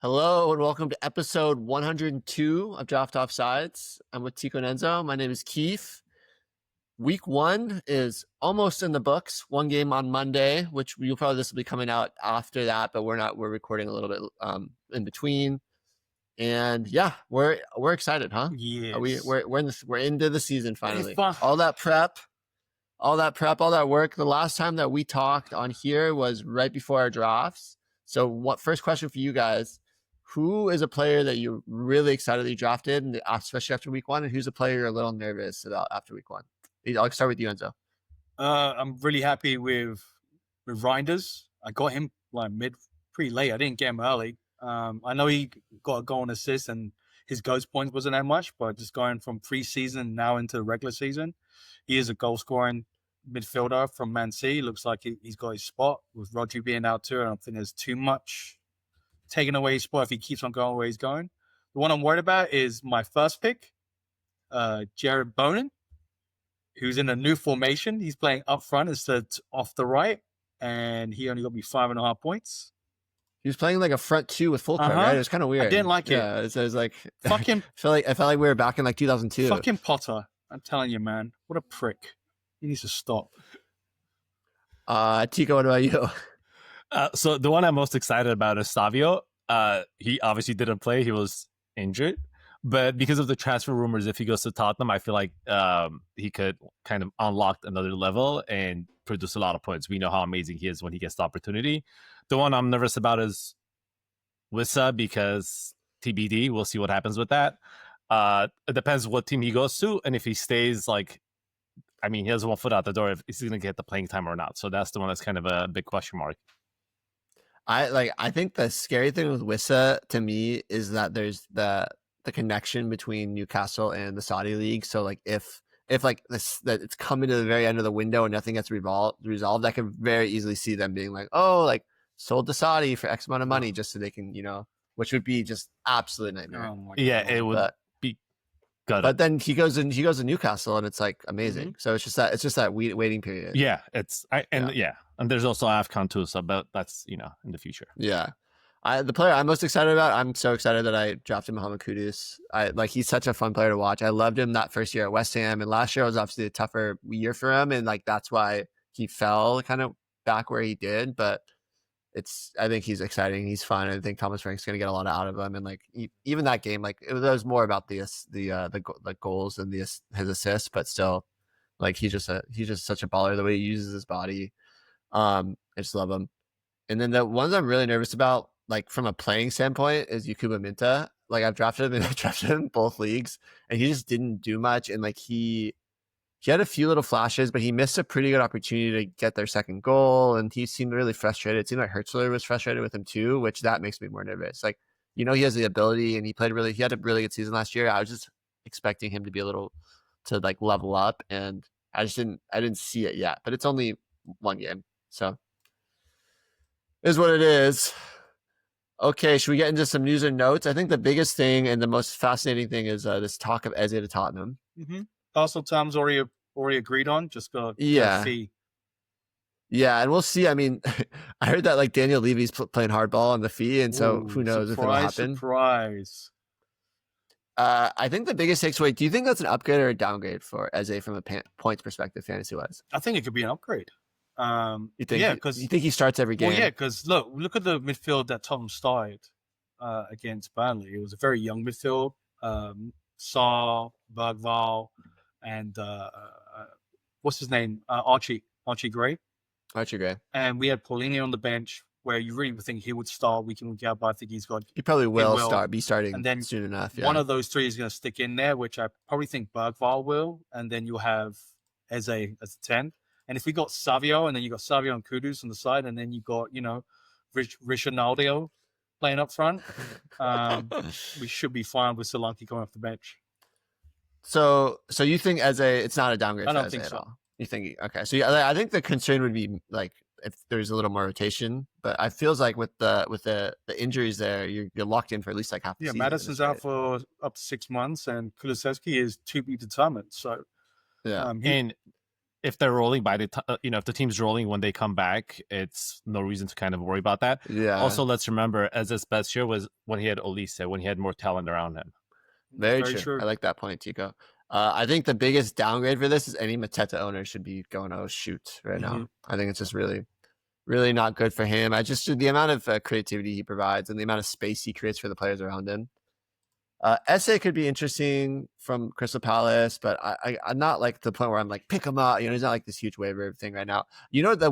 Hello and welcome to episode 102 of Draft Offsides. I'm with Tico and Enzo. My name is Keefe. Week 1 is almost in the books. One game on Monday, which this will be coming out after that, but we're recording a little bit in between. And yeah, we're excited, huh? Yes. We're into the season finally. All that prep, all that work. The last time that we talked on here was right before our drafts. So first question for you guys. Who is a player that you're really excited that you drafted, especially after week 1, and who's a player you're a little nervous about after week 1? I'll start with you, Enzo. I'm really happy with Reijnders. I got him pretty late. I didn't get him early. I know he got a goal and assist, and his goals points wasn't that much, but just going from preseason now into the regular season, he is a goal scoring midfielder from Man City. Looks like he's got his spot with Rodri being out too. I don't think there's too much taking away his spot if he keeps on going where he's going. The one I'm worried about is my first pick, Jared Bonin, who's in a new formation. He's playing up front instead off the right, and he only got me 5.5 points. He was playing like a front 2 with full court, right? It was kind of weird. I didn't like it. Yeah, it was like fucking. I felt like we were back in like 2002. Fucking Potter, I'm telling you, man, what a prick. He needs to stop. Tico, what about you? So the one I'm most excited about is Savio. He obviously didn't play. He was injured. But because of the transfer rumors, if he goes to Tottenham, I feel like he could kind of unlock another level and produce a lot of points. We know how amazing he is when he gets the opportunity. The one I'm nervous about is Wissa because TBD. We'll see what happens with that. It depends what team he goes to. And if he stays, he has one foot out the door if he's going to get the playing time or not. So that's the one that's kind of a big question mark. I think the scary thing with Wissa to me is that there's the connection between Newcastle and the Saudi league. So like if that it's coming to the very end of the window and nothing gets resolved, I can very easily see them being like, oh, like sold to Saudi for X amount of money just so they can, which would be just absolute nightmare. Oh yeah, it would be good. But then he goes to Newcastle and it's like amazing. Mm-hmm. So it's just that waiting period. Yeah, and there's also AFCON too, so but that's in the future. Yeah. The player I'm most excited about, I'm so excited that I drafted Mohamed Kudus. He's such a fun player to watch. I loved him that first year at West Ham, and last year was obviously a tougher year for him, and that's why he fell kind of back where he did. But I think he's exciting. He's fun. I think Thomas Frank's going to get a lot out of him, and even that game, it was more about the goals and his assists, but still, he's just such a baller. The way he uses his body, I just love him. And then the ones I'm really nervous about, from a playing standpoint, is Yakuba Minta. I've drafted him in both leagues, and he just didn't do much. And he had a few little flashes, but he missed a pretty good opportunity to get their second goal, and he seemed really frustrated. It seemed like Hertzler was frustrated with him too, which that makes me more nervous. He has the ability, and he had a really good season last year. I was just expecting him to be a little to level up, and I didn't see it yet. But it's only one game, so it is what it is. Okay, should we get into some news and notes? I think the biggest thing and the most fascinating thing is this talk of Eze to Tottenham. Mm-hmm. Arsenal terms already agreed on. Just got a fee. Yeah, and we'll see. I mean, I heard that Daniel Levy's playing hardball on the fee, and so who knows if it'll happen. Surprise. I think the biggest takeaway. Do you think that's an upgrade or a downgrade for Eze from a points perspective, fantasy wise? I think it could be an upgrade. You think? Yeah, because you think he starts every game. Well, yeah, because look at the midfield that Tottenham started against Burnley. It was a very young midfield. Saar, Bergvall, and what's his name? Archie Gray. Archie Gray. And we had Paulinho on the bench, where you really would think he would start week in, week out, but I think he probably will be starting and then soon enough. Yeah. One of those three is going to stick in there, which I probably think Bergvall will, and then you'll have Eze as the 10. And if we got Savio, and then you got Savio and Kudus on the side, and then you got, Richarlison playing up front, we should be fine with Solanke coming off the bench. So you think it's not a downgrade? I don't think so. At all. You think okay? So I think the concern would be if there's a little more rotation, but I feels like with the injuries there, you're locked in for at least half the season. Yeah, Madison's out for up to 6 months, and Kulusevski is to be determined. So yeah, and if they're rolling by the if the team's rolling when they come back, it's no reason to kind of worry about that. Yeah. Also, let's remember, as his best year was when he had Olise, when he had more talent around him. Very true. I like that point, Tico. I think the biggest downgrade for this is any Mateta owner should be going, oh, shoot, right now. I think it's just really, really not good for him. The amount of creativity he provides and the amount of space he creates for the players around him. Essay could be interesting from Crystal Palace, but I'm not like to the point where I'm like, pick him up. He's not like this huge waiver thing right now. The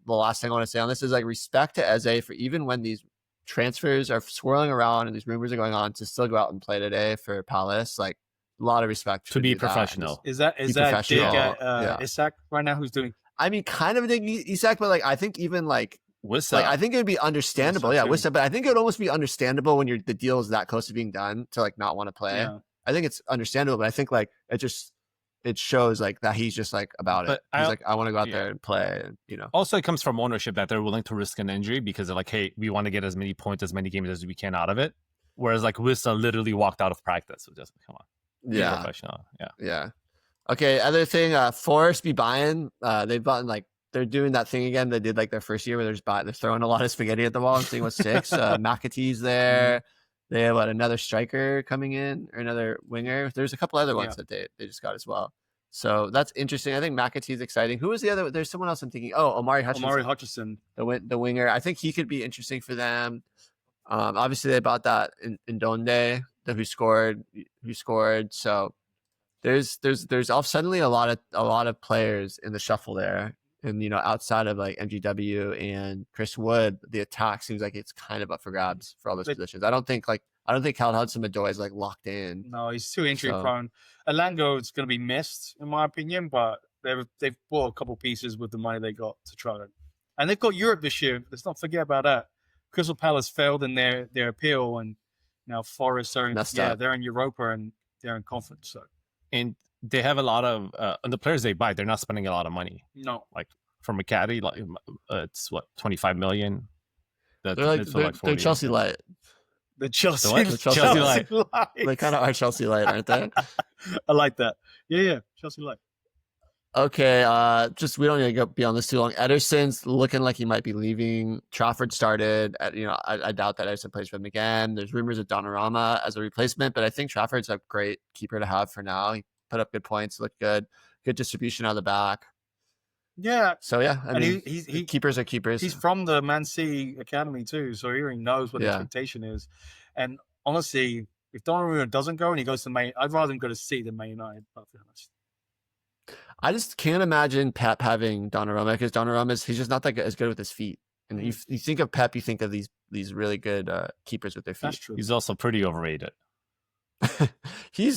last thing I want to say on this is like respect to Eze for even when these transfers are swirling around and these rumors are going on to still go out and play today for Palace. Like a lot of respect to be professional. Is that dig at Isak right now? Who's doing? I mean, kind of dig Isak, but like I think even like. Wissa. Like I think it would be understandable, Wissa, but I think it would almost be understandable when the deal is that close to being done to like not want to play. Yeah. I think it's understandable, but I think like it shows like that he's just like about it. He's like, I want to go out there and play, and Also, it comes from ownership that they're willing to risk an injury because they're like, hey, we want to get as many points, as many games as we can out of it. Whereas like Wissa literally walked out of practice, so just come on, yeah, professional, yeah. Okay, other thing, Forrest be buying. They've bought like. They're doing that thing again they did like their first year where they're throwing a lot of spaghetti at the wall and seeing what sticks. McAtee's there. They have another striker coming in or another winger. There's a couple other ones that they just got as well. So that's interesting. I think McAtee's exciting. Who was the other? There's someone else I'm thinking. Oh, Omari Hutchinson. The winger. I think he could be interesting for them. Obviously they bought that in Donde, who scored. So there's suddenly a lot of players in the shuffle there. And, outside of like MGW and Chris Wood, the attack seems like it's kind of up for grabs for all those positions. I don't think Cal Hudson-Odoi is like locked in. No, he's too injury prone. Elango is going to be missed, in my opinion, but they've bought a couple pieces with the money they got to try to. And they've got Europe this year. Let's not forget about that. Crystal Palace failed in their appeal, and now Forrest are they're in Europa and they're in conference. So. And they have a lot of the players they buy. They're not spending a lot of money. No, like for McCaddy, like it's what 25 million. They're Chelsea light. The Chelsea light. They kind of are Chelsea light, aren't they? I like that. Yeah, Chelsea light. Okay, we don't need to be on this too long. Ederson's looking like he might be leaving. Trafford started. I doubt that Ederson plays for them again. There's rumors of Donnarumma as a replacement, but I think Trafford's a great keeper to have for now. He put up good points, looked good distribution out of the back. Yeah. So yeah, I mean, keepers are keepers. He's from the Man City academy too, so he already knows what the expectation is. And honestly, if Donnarumma doesn't go and he goes to Man, I'd rather him go to City than Man United. To be honest. I just can't imagine Pep having Donnarumma because he's just not as good with his feet. And you think of Pep, you think of these really good keepers with their feet. That's true. He's also pretty overrated. He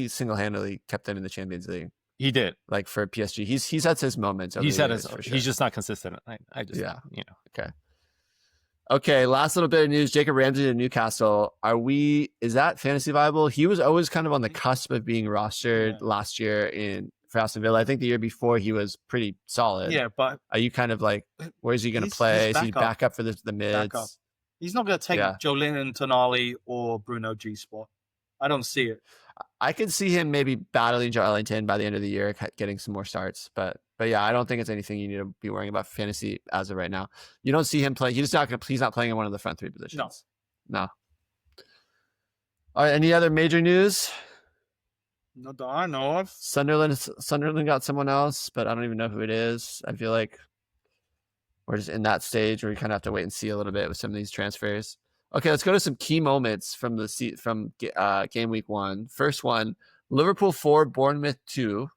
single-handedly kept them in the Champions League. He did, like for PSG. He's had his moments. He's just not consistent. Okay. Last little bit of news: Jacob Ramsey to Newcastle. Is that fantasy viable? He was always kind of on the cusp of being rostered last year for Aston Villa. I think the year before he was pretty solid. Yeah, but are you kind of like, where is he going to play? Is he back up for the mids? He's not going to take Joelinton, Tonali, or Bruno G spot. I don't see it. I could see him maybe battling Joelinton by the end of the year, getting some more starts. But yeah, I don't think it's anything you need to be worrying about for fantasy as of right now. You don't see him play. He's not playing in one of the front three positions. No. All right. Any other major news? Not that I know of. Sunderland got someone else, but I don't even know who it is. I feel like we're just in that stage where we kind of have to wait and see a little bit with some of these transfers. Okay, let's go to some key moments from game week 1. First one, Liverpool 4, Bournemouth 2.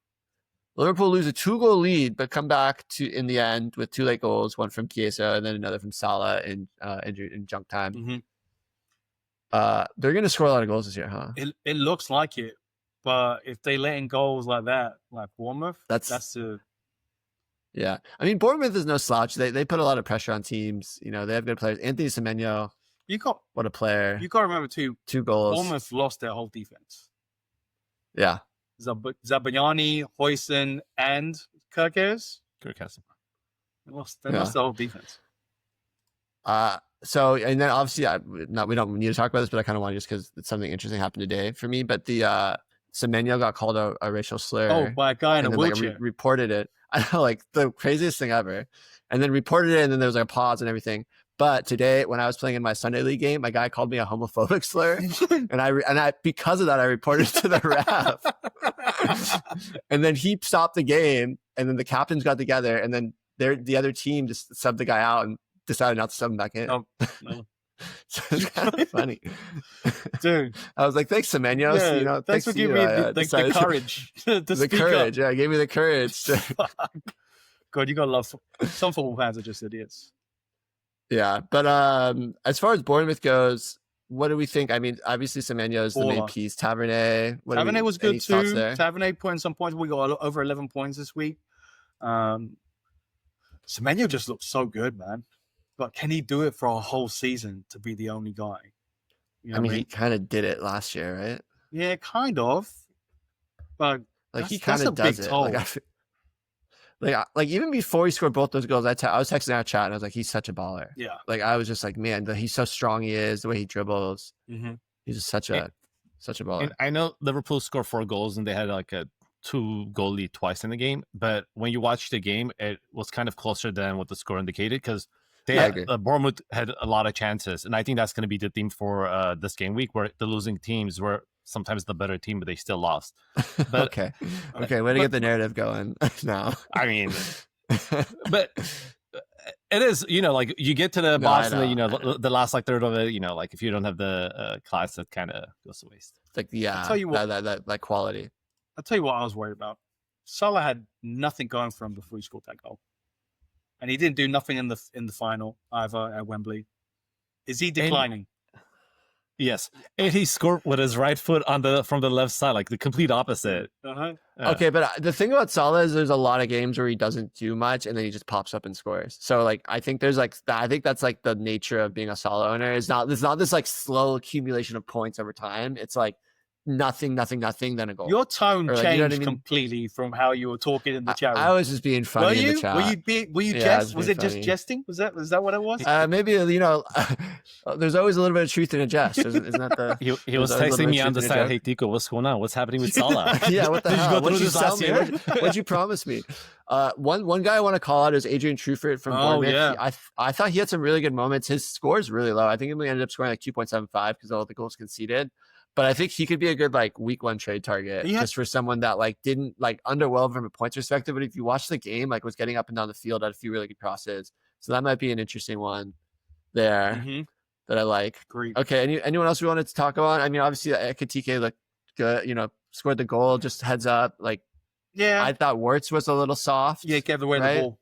Liverpool lose a 2-goal lead, but come back in the end with 2 late goals, one from Chiesa and then another from Salah in junk time. Mm-hmm. They're going to score a lot of goals this year, huh? It looks like it, but if they let in goals like that, like Bournemouth, that's the... Yeah, I mean, Bournemouth is no slouch. They put a lot of pressure on teams. They have good players. Anthony Semenyo. What a player. You got to remember, 2 goals. Bournemouth lost their whole defense. Yeah. Zabayani, Hoyson, and Kirkes. They lost the whole defense. So, and then obviously, we don't need to talk about this, but I kind of want to just because it's something interesting happened today for me. But the Semenyo got called a racial slur. Oh, by a guy in a and then, wheelchair. reported it. I know, like the craziest thing ever. And then reported it, and then there was like a pause and everything. But today, when I was playing in my Sunday league game, my guy called me a homophobic slur, and I because of that, I reported to the ref. And then he stopped the game, and then the captains got together, and then the other team just subbed the guy out and decided not to sub him back in. Oh, no. So it's kind of funny, dude. I was like, "Thanks, Semenyo. Yeah, You know, thanks for giving me the courage to the speak courage. up. Yeah, gave me the courage. God, you gotta love some football fans are just idiots. Yeah, but as far as Bournemouth goes, what do we think? I mean, obviously Semenyo is the main piece. Tavernier, Tavernier was good too. There? Tavernier put in some points. We got over 11 points this week. Semenyo just looks so good, man. But can he do it for a whole season to be the only guy? You know I mean, he kind of did it last year, right? Yeah, kind of. But like he kind of does it. Like even before he scored both those goals, I was texting our chat and I was like, he's such a baller. Yeah. Like I was just like, man, he's so strong. He is the way he dribbles. Mm-hmm. He's just such a baller. And I know Liverpool scored 4 goals and they had like a 2-goal lead twice in the game. But when you watch the game, it was kind of closer than what the score indicated because Bournemouth had a lot of chances, and I think that's going to be the theme for this game week, where the losing teams were sometimes the better team, but they still lost. But, okay, way to get the narrative going now. I mean, but it is, you know, like you get to the box, and the last like third of it, you know, like if you don't have the class, that kind of goes to waste. It's like I'll tell you what, that quality. I'll tell you what I was worried about. Salah had nothing going for him before he scored that goal. And he didn't do nothing in the final either at Wembley. Is he declining? Yes, and he scored with his right foot from the left side, like the complete opposite. Uh-huh. Okay, but the thing about Salah is there's a lot of games where he doesn't do much, and then he just pops up and scores. So like I think there's like I think that's like the nature of being a Salah owner. It's not this like slow accumulation of points over time. It's like nothing, then a goal. Your tone like, changed you know what I mean? Completely from how you were talking in the chat room. I was just being funny in the chat. Were you jest? Was it just jesting? Was that what it was? Maybe there's always a little bit of truth in a jest. Isn't that the? He was texting me on the side. Hey Tico, what's going on? What's happening with Salah? Yeah, what the hell? What'd you sell me? What'd you promise me? One guy I want to call out is Adrian Truffert from Bournemouth. Yeah. I thought he had some really good moments. His score is really low. I think he ended up scoring like 2.75 because of all the goals conceded. But I think he could be a good like week 1 trade target just for someone that like didn't like underwhelmed from a points perspective. But if you watch the game, like was getting up and down the field, had a few really good crosses. So that might be an interesting one there that I like. Great. Okay. Anyone else we wanted to talk about? I mean, obviously Ekitike looked good, scored the goal, just heads up. Like, I thought Wirtz was a little soft. Yeah, gave away the ball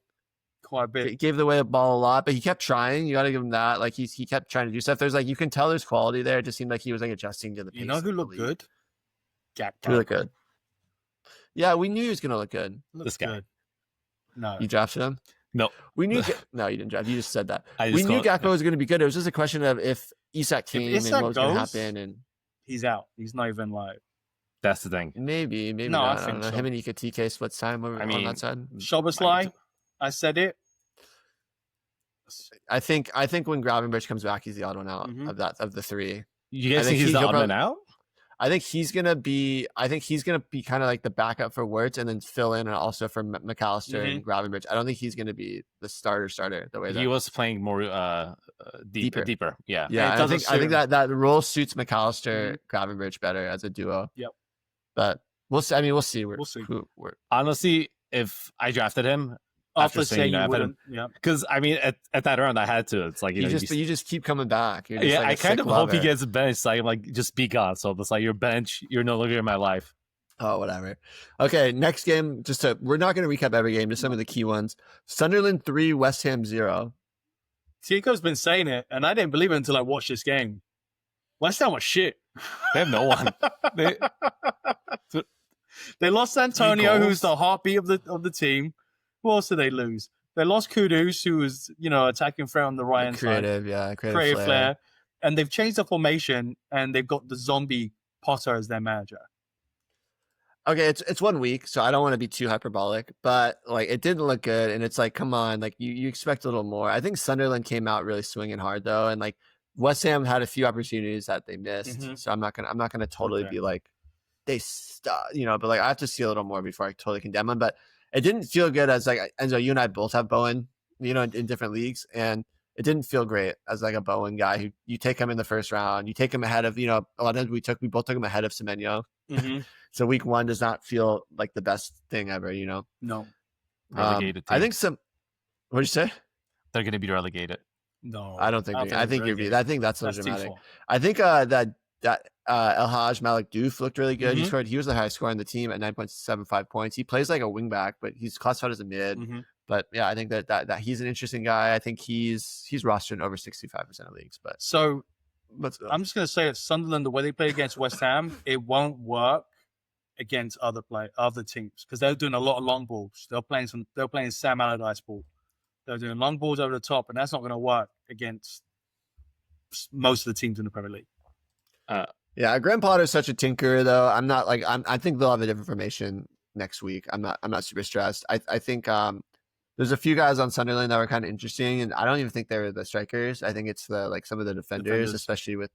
quite a bit. He gave away the ball a lot, but he kept trying. You got to give him that. Like he kept trying to do stuff. There's like you can tell there's quality there. It just seemed like he was like adjusting to the pace. You know who looked good? Who looked good? Yeah, we knew he was gonna look good. This guy. Good. No, you drafted him. No, we knew. No, you didn't draft. You just said that. We knew Gakpo was going to be good. It was just a question of if Isak came and what was going to happen. And he's out. He's not even live. That's the thing. Maybe no, not. I think so. Him and Ekitike split time on that side. Szoboszlai, I said it. I think when Gravenberch comes back, he's the odd one out of the 3. You guys think he's the odd one out? I think he's gonna be kind of like the backup for Wirtz and then fill in and also for McAllister and Gravenberch. I don't think he's gonna be the starter the way that he was playing more deeper. Yeah. I think that role suits McAllister Gravenberch better as a duo. Yep. But we'll see. I mean, we'll see. Honestly, if I drafted him. After saying you wouldn't, because I mean, at that round I had to. It's like you just keep coming back. You're just yeah, like I kind of hope he gets benched. So I'm like, just be gone. So it's like your bench, you're no longer in my life. Oh, whatever. Okay, next game. We're not going to recap every game. Just some of the key ones. Sunderland 3, West Ham 0. Tico's been saying it, and I didn't believe it until I watched this game. West Ham was shit. They have no one. They lost Antonio, who's the heartbeat of the team. Who else did they lose? They lost Kudus, who was, attacking threat on the right hand side. Creative flair. And they've changed the formation, and they've got the zombie Potter as their manager. Okay, it's 1 week, so I don't want to be too hyperbolic, but like it didn't look good, and it's like, come on, like you expect a little more. I think Sunderland came out really swinging hard though, and like West Ham had a few opportunities that they missed, so I'm not gonna totally be like but like I have to see a little more before I totally condemn him. But it didn't feel good as like Enzo, you and I both have Bowen, in different leagues, and it didn't feel great as like a Bowen guy who you take him in the first round, you take him ahead of, a lot of times we both took him ahead of Semenyo. Mm-hmm. So week 1 does not feel like the best thing ever, No. Relegated. I think what'd you say? They're going to be relegated. No. I don't think. I think that's so dramatic. I think that El Haj Malik Diouf looked really good. Mm-hmm. He was the highest scorer on the team at 9.75 points. He plays like a wing back, but he's classified as a mid. Mm-hmm. But yeah, I think that he's an interesting guy. I think he's rostered in over 65% of leagues. But so I'm just going to say that Sunderland, the way they play against West Ham, it won't work against other teams because they're doing a lot of long balls. They're playing Sam Allardyce ball. They're doing long balls over the top, and that's not going to work against most of the teams in the Premier League. Yeah, Graham Potter's such a tinker, though. I'm not like I think they'll have a different formation next week. I'm not super stressed. I think there's a few guys on Sunderland that were kind of interesting, and I don't even think they're the strikers. I think it's some of the defenders. Especially with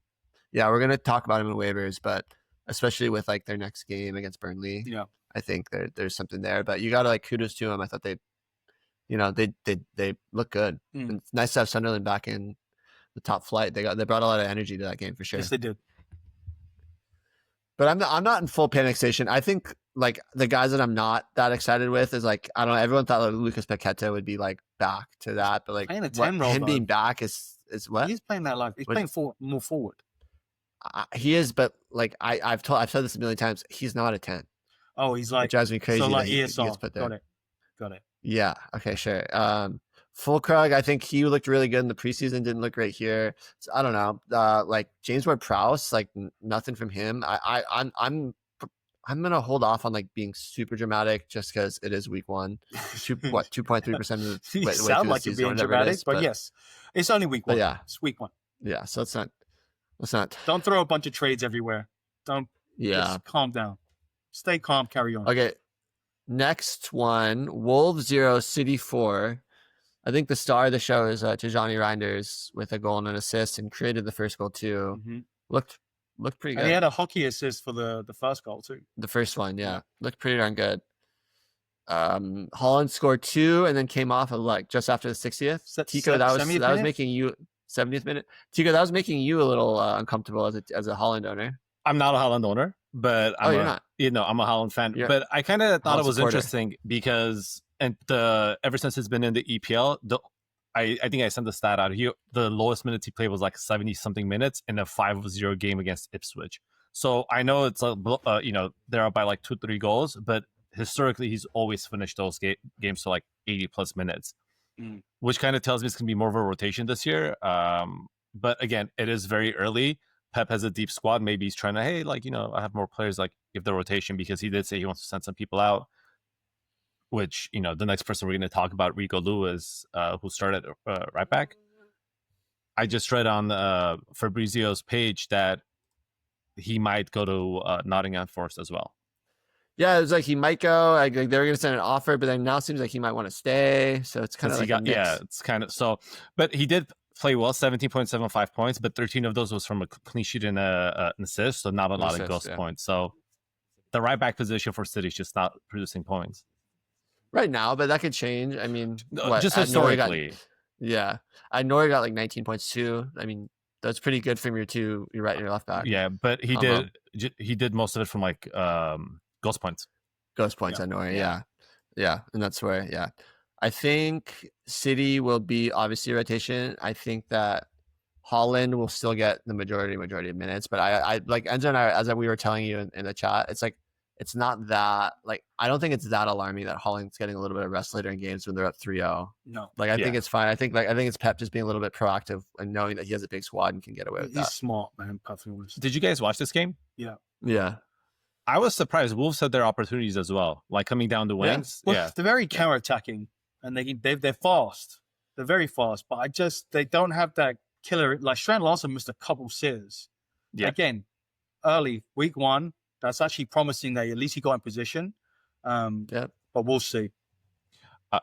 we're gonna talk about them in waivers, but especially with like their next game against Burnley. Yeah, I think there's something there. But you gotta like kudos to them. I thought they look good. And it's nice to have Sunderland back in the top flight. They brought a lot of energy to that game for sure. Yes, they did. But I'm not in full panic station. I think like the guys that I'm not that excited with is like I don't know. Everyone thought like Lucas Paqueta would be like back to that, but like playing a 10 role, him being back is what he's playing that life. He's playing more forward. He is, but like I've said this a million times. He's not a 10. Oh, he's like it drives me crazy. So like he ESR. gets put there. Got it. Yeah. Okay. Sure. Fulkrug, I think he looked really good in the preseason. Didn't look great here. So, I don't know. Like James Ward-Prowse, like nothing from him. I'm gonna hold off on like being super dramatic just because it is week 1. 2.3% of the you way sound like you're being dramatic, but yes, it's only week 1. Yeah, it's week 1. Yeah, so let's not. Don't throw a bunch of trades everywhere. Don't. Yeah, just calm down. Stay calm. Carry on. Okay. Next one, Wolves 0, City 4. I think the star of the show is Tijjani Reijnders with a goal and an assist and created the first goal too. Mm-hmm. Looked pretty good. And he had a hockey assist for the first goal too. The first one, yeah. Looked pretty darn good. Holland scored 2 and then came off of like just after the 60th. Tico, that was making you 70th minute. Tico, that was making you a little uncomfortable as a Holland owner. I'm not a Holland owner, but you're not. I'm a Holland fan. But I kind of thought it was interesting because ever since it's been in the EPL, I think I sent the stat out here. The lowest minutes he played was like 70 something minutes in a 5-0 game against Ipswich. So I know it's they're up by like 2-3 goals, but historically he's always finished those games to like 80 plus minutes, which kind of tells me it's gonna be more of a rotation this year. But again, it is very early. Pep has a deep squad. Maybe he's trying to, I have more players, like give the rotation, because he did say he wants to send some people out, which, the next person we're going to talk about, Rico Lewis, who started right back. I just read on Fabrizio's page that he might go to Nottingham Forest as well. Yeah, it was like he might go. Like they were going to send an offer, but then now it seems like he might want to stay. So it's kind of like it's kind of so. But he did play well, 17.75 points, but 13 of those was from a clean sheet and an assist, so not a lot of ghost points. So the right back position for City is just not producing points right now, but that could change. I mean, just historically. I know he got like 19 points too. I mean, that's pretty good from your right and your left back. Yeah, but he did most of it from like ghost points. I know. Yeah, and that's where I think City will be obviously a rotation. I think that Holland will still get the majority of minutes, but I like Enzo and I, as we were telling you in the chat, it's like it's not that like I don't think it's that alarming that Holland's getting a little bit of rest later in games when they're up 3-0. No, like I think it's fine. I think it's Pep just being a little bit proactive and knowing that he has a big squad and can get away with that. He's smart, man. Did you guys watch this game? Yeah. I was surprised. Wolves had their opportunities as well, like coming down the wings. Well, they're very counter-attacking, and they're fast. They're very fast, but they don't have that killer. Like Strand Larson missed a couple sitters. Yeah. Again, early week 1. That's actually promising that at least he got in position. But we'll see.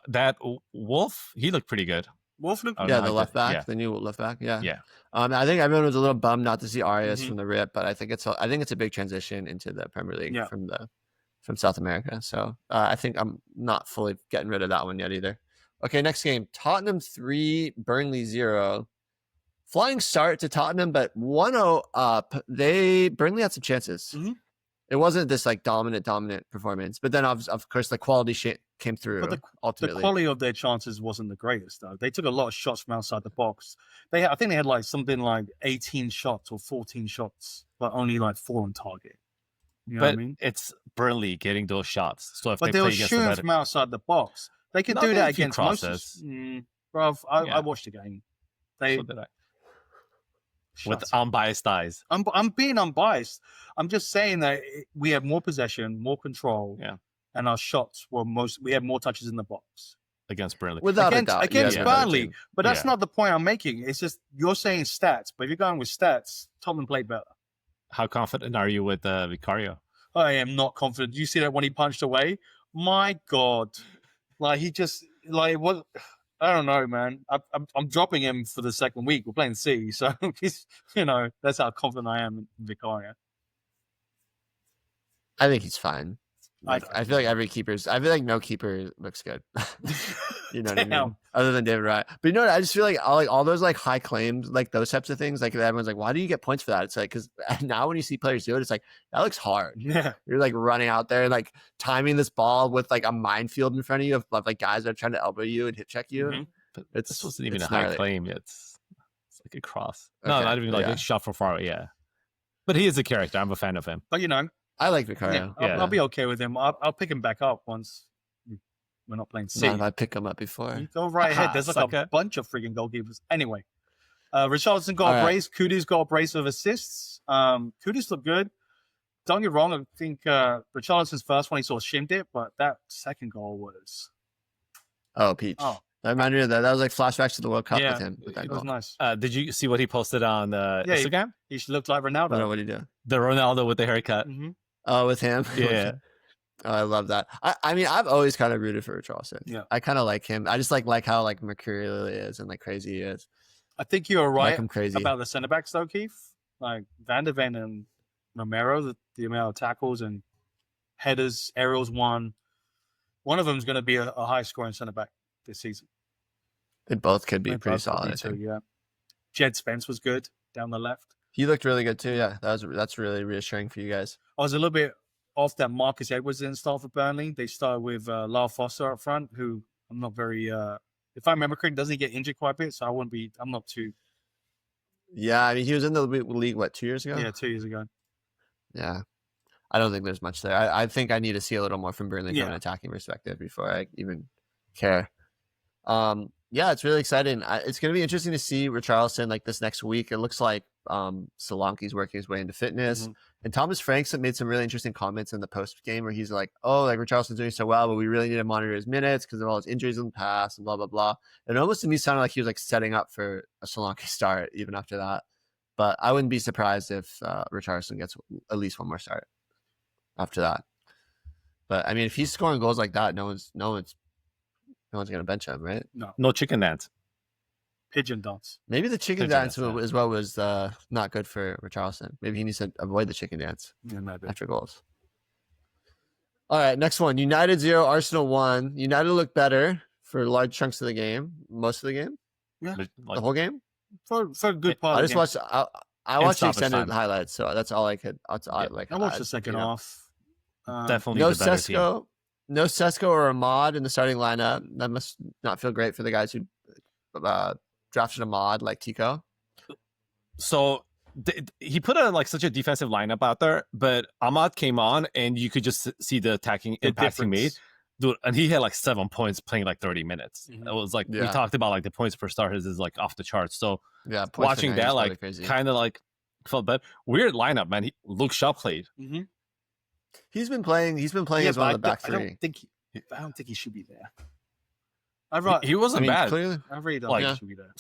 That Wolf, he looked pretty good. Wolf looked Oh, yeah, no, the I left did. back, Yeah. the new left back. Yeah. Yeah. I think everyone was a little bummed not to see Arias Mhm. from the rip, but I think it's a big transition into the Premier League Yeah. from South America. So I think I'm not fully getting rid of that one yet either. Okay, next game: Tottenham 3, Burnley 0. Flying start to Tottenham, but 1-0 up. Burnley had some chances. Mhm. It wasn't this like dominant performance, but then of course the quality shit came through. But the ultimately, quality of their chances wasn't the greatest, though. They took a lot of shots from outside the box. I think they had like something like 18 shots or 14 shots, but only like 4 on target. You know But what I mean? it's Burnley getting those shots. So if But they they were play against the shooting better, from outside the box. They could No, do they that had a few against most. crosses. Bruv, I Yeah. watched the game. They so did I. shut With up. unbiased eyes. I'm being unbiased. I'm just saying that we had more possession, more control, Yeah. and our shots were we had more touches in the box Against Burnley. without a doubt, against you guys are a better Burnley. team. But that's Yeah. not the point I'm making. It's just you're saying stats, but if you're going with stats, Tottenham played better. How confident are you with Vicario? I am not confident. You see that when he punched away? My God, like he just like what? I don't know, man. I'm dropping him for the second week. We're playing C, so he's, that's how confident I am in Vicario. I think he's fine. I Like, I feel like I feel like no keeper looks good. You know what I mean? Damn. Other than David Wright. But you know what? I just feel like all those like high claims, like those types of things, like everyone's like, why do you get points for that? It's like, because now when you see players do it, it's like, that looks hard. Yeah, You're like running out there and like timing this ball with like a minefield in front of you of like guys that are trying to elbow you and hit check you. Mhm. But It's this wasn't even a it's high gnarly. claim. It's like a cross. No, Okay, not even like yeah. a shot from far away. Yeah. But he is a character. I'm a fan of him. but I like yeah, Vicario. I'll be okay with him. I'll pick him back up once we're not playing C. Not if I pick him up before. You go right ahead. There's like a Sucker. bunch of freaking goalkeepers. Anyway, Richarlison got All a right. brace. Kudus got a brace of assists. Kudus looked good. Don't get wrong. I think Richarlison's first one he sort of shimmed it, but that second goal was Oh, Peach. Oh. That reminded me of that. That was like flashbacks to the World Cup Yeah, with him. With that it was goal. nice. Did you see what he posted on he- Instagram? He looked like I don't know Ronaldo. what he do. The Ronaldo with the haircut. Mhm. Oh, with him. Yeah. Oh, I love that. I mean, I've always kind of rooted for Richarlison. Yeah. I kind of like him. I just like how like mercurial he is and like crazy he is. I think you're I like right him crazy. about the centre backs though, Keefe. Like Van der Ven and Romero, the amount of tackles and headers, aerials won. One of them is going to be a high scoring centre back this season. They both could be They pretty both could solid. be I too, think. yeah. Jed Spence was good down the left. He looked really good too. Yeah, that's really reassuring for you guys. I was a little bit off that Marcus Edwards didn't start for Burnley. They started with Lyle Foster up front, who I'm not very. If I remember correctly, doesn't he get injured quite a bit? So I'm not too. Yeah, I mean, he was in the league what 2 years ago. Yeah, 2 years ago. Yeah. I don't think there's much there. I think I need to see a little more from Burnley from Yeah. an attacking perspective before I even care. Yeah, it's really exciting. It's going to be interesting to see Richarlison like this next week. It looks like Solanke's working his way into fitness. Mhm. And Thomas Franks made some really interesting comments in the post game where he's like, oh, like Richarlison's doing so well, but we really need to monitor his minutes because of all his injuries in the past and blah, blah, blah. And it almost to me sounded like he was like setting up for a Solanke start even after that. But I wouldn't be surprised if Richarlison gets at least one more start after that. But I mean, if he's scoring goals like that, no one's gonna bench him, right? No, No chicken dance. pigeon dance. Maybe the chicken Pigeon dance dance, yeah. as well was not good for Richarlison. Maybe he needs to avoid the chicken dance Yeah, maybe. after goals. All right, next one. United 0, Arsenal 1. United looked better for large chunks of the game, most of the game, Like, the whole game. For a good part. I of just the game. watched. I watched the stoppage extended time. highlights, so that's all I could. That's all Yeah. like. I watched the second half. definitely No the better team. Sesko, no Sesko or Ahmad in the starting lineup. That must not feel great for the guys who drafted Ahmad like Tico. So he put such a defensive lineup out there, but Ahmad came on and you could just see the attacking The impact he made. difference. Dude, and he had like 7 points playing like 30 minutes. Mhm. It was like we Yeah. talked about like the points per start is like off the charts. So Yeah, points per watching game that is probably like crazy. kind of like felt bad. Weird lineup, man. Luke Shaw played. Mm-hmm. He's been playing as one of the back three. I don't think he should be there. He wasn't bad. Clearly, I really don't Like- think he should be there.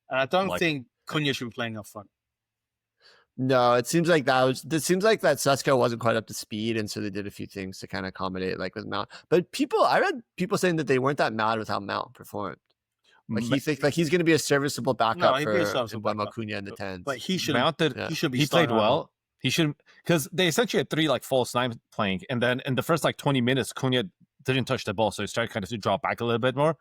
And I don't Like- think Cunha should be playing up front. no. It seems like that Sesko wasn't quite up to speed, and so they did a few things to kind of accommodate like with Mount. But I read people saying that they weren't that mad with how Mount performed. Like he thinks like he's going to be a serviceable backup he'd be a for serviceable Mbeumo backup. Cunha in the 10s. But he should. He should be. He played starting well. over. He should, because they essentially had 3 like false nines playing, and then in the first like 20 minutes, Cunha didn't touch the ball, so he started kind of to drop back a little bit more.